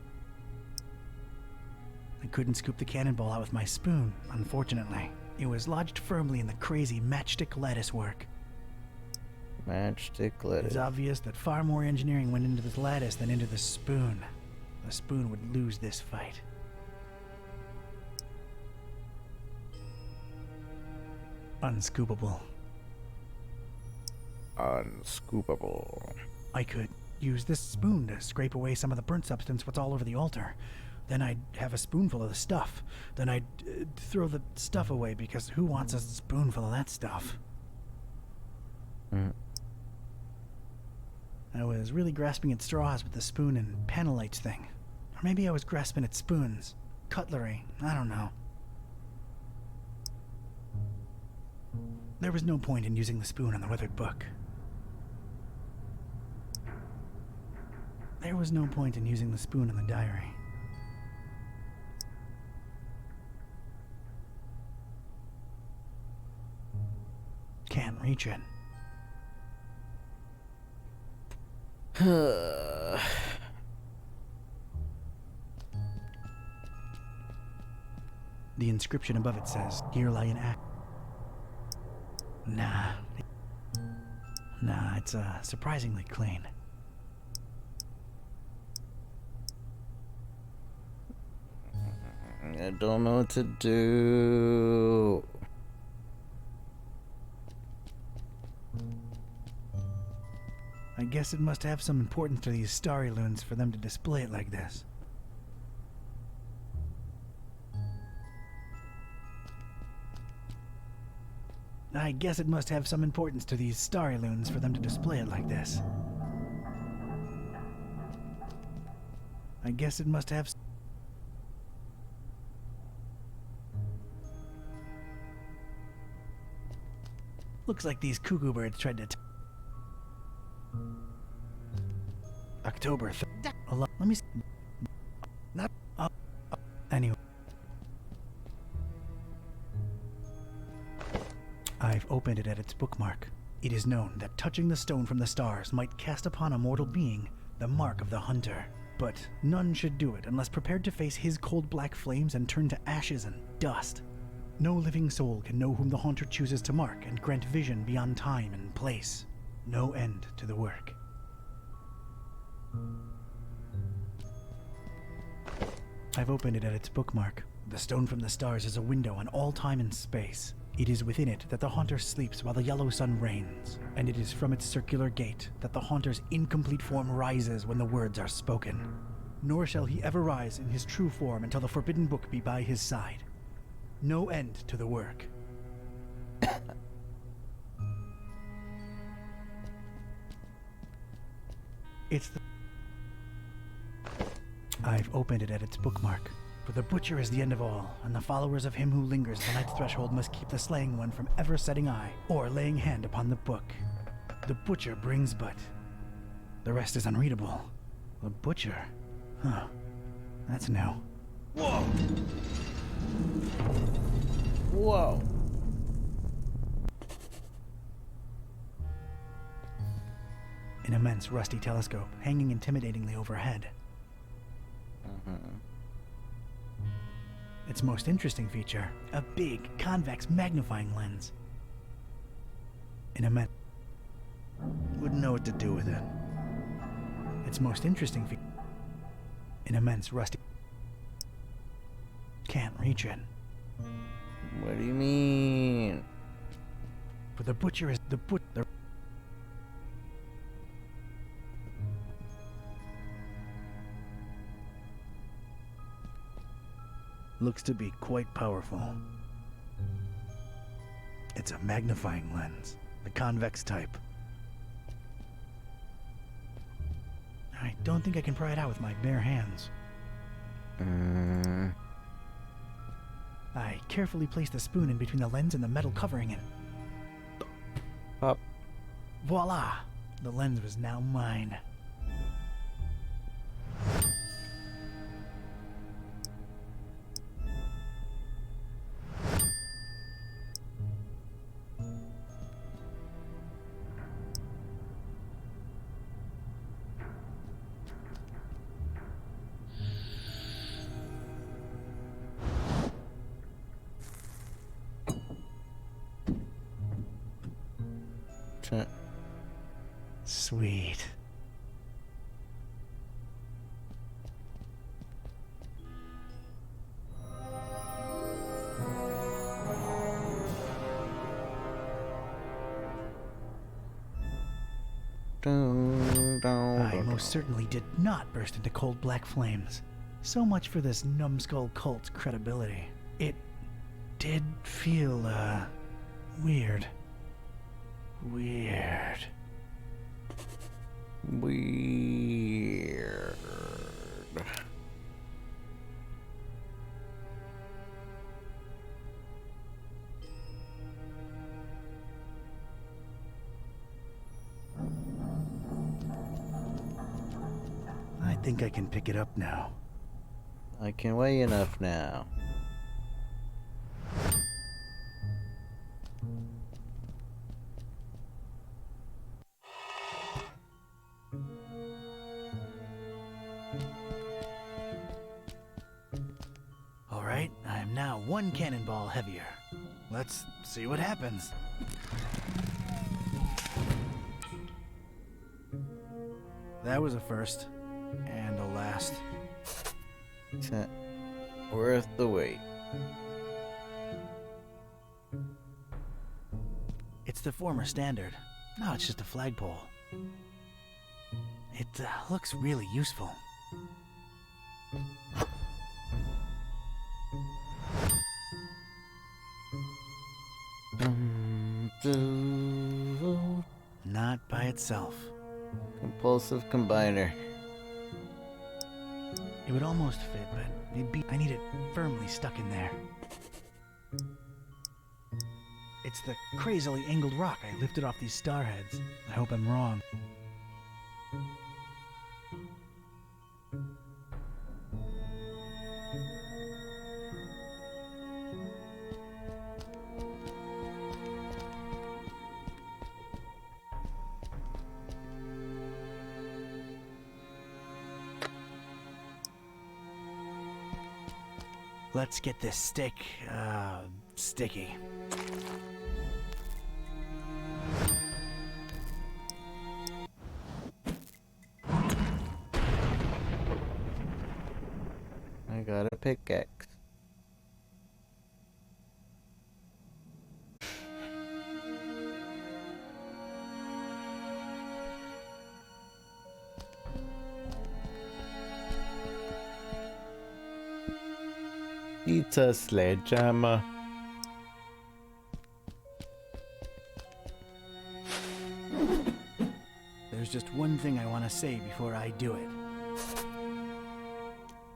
I couldn't scoop the cannonball out with my spoon, unfortunately. It was lodged firmly in the crazy matchstick lattice work. Matchstick lettuce. It's obvious that far more engineering went into this lattice than into the spoon. The spoon would lose this fight. Unscoopable. Unscoopable. I could use this spoon to scrape away some of the burnt substance what's all over the altar. Then I'd have a spoonful of the stuff. Then I'd throw the stuff away because who wants a spoonful of that stuff? I was really grasping at straws with the spoon and panelites thing. Or maybe I was grasping at spoons. Cutlery. I don't know. There was no point in using the spoon on the weathered book. There was no point in using the spoon in the diary. Can't reach it. The inscription above it says, "Here lie an act." Nah, it's surprisingly clean. I don't know what to do. I guess it must have some importance to these starry loons for them to display it like this. I guess it must have some importance to these starry loons for them to display it like this. I guess it must have. Looks like these cuckoo birds tried to. October 3rd. Let me. Not. Anyway. I've opened it at its bookmark. It is known that touching the stone from the stars might cast upon a mortal being the mark of the hunter. But none should do it unless prepared to face his cold black flames and turn to ashes and dust. No living soul can know whom the haunter chooses to mark and grant vision beyond time and place. No end to the work. I've opened it at its bookmark. The stone from the stars is a window on all time and space. It is within it that the haunter sleeps while the yellow sun reigns, and it is from its circular gate that the haunter's incomplete form rises when the words are spoken. Nor shall he ever rise in his true form until the forbidden book be by his side. No end to the work. It's the... I've opened it at its bookmark. For the butcher is the end of all, and the followers of him who lingers the night's threshold must keep the slaying one from ever setting eye or laying hand upon the book. The butcher brings but... The rest is unreadable. The butcher? Huh. That's new. Whoa! Whoa! An immense rusty telescope hanging intimidatingly overhead. Its most interesting feature, a big, convex magnifying lens. An immense... Wouldn't know what to do with it. Its most interesting feature, an immense rusty... Can't reach it. What do you mean? But the butcher is... the looks to be quite powerful. It's a magnifying lens, the convex type. I don't think I can pry it out with my bare hands. I carefully place the spoon in between the lens and the metal covering it. Up. Voila! The lens was now mine. Sweet. I most certainly did not burst into cold black flames. So much for this numbskull cult's credibility. It did feel, weird. Weird. I think I can pick it up now. I can weigh enough now. Alright, I am now one cannonball heavier. Let's see what happens. That was a first. And a last. Worth the wait. It's the former standard. Now it's just a flagpole. It looks really useful. Not by itself. Compulsive combiner. It would almost fit, but I need it firmly stuck in there. It's the crazily angled rock I lifted off these starheads. I hope I'm wrong. Let's get this stick, sticky. I got a pickaxe. It's a sledgehammer. There's just one thing I want to say before I do it.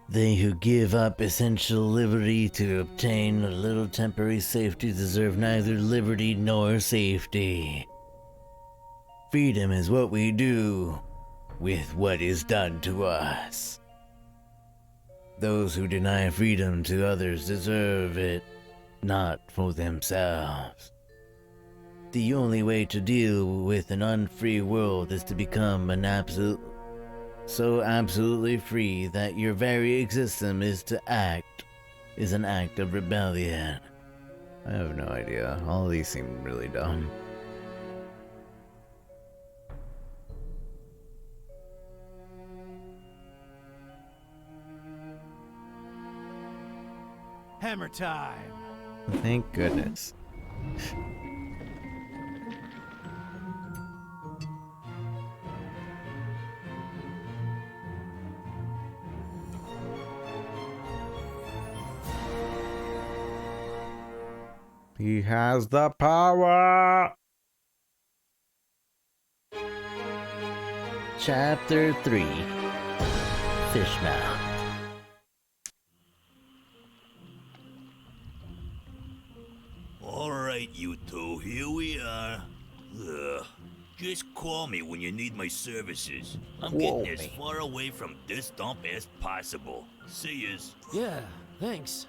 They who give up essential liberty to obtain a little temporary safety deserve neither liberty nor safety. Freedom is what we do with what is done to us. Those who deny freedom to others deserve it, not for themselves. The only way to deal with an unfree world is to become so absolutely free that your very existence is is an act of rebellion? I have no idea. All of these seem really dumb. Hammer time! Thank goodness. He has the power! Chapter 3 Fishmouth. Alright, you two, here we are. Ugh. Just call me when you need my services. I'm getting as far away from this dump as possible. See yous. Yeah, thanks.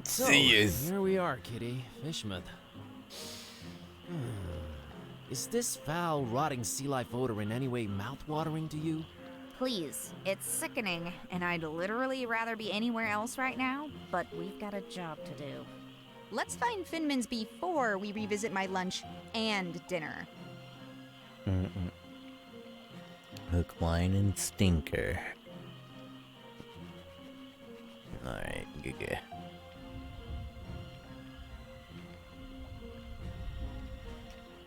So, See yous. here we are, Kitty. Fishmouth. Is this foul, rotting sea life odor in any way mouth-watering to you? Please, it's sickening, and I'd literally rather be anywhere else right now, but we've got a job to do. Let's find Finman's before we revisit my lunch and dinner. Hook, line, and stinker. Alright, good.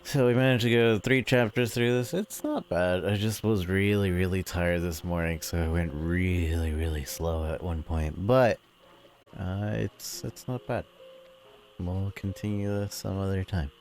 So we managed to go 3 chapters through this. It's not bad. I just was really tired this morning, so I went really slow at one point. But it's not bad. We'll continue this some other time.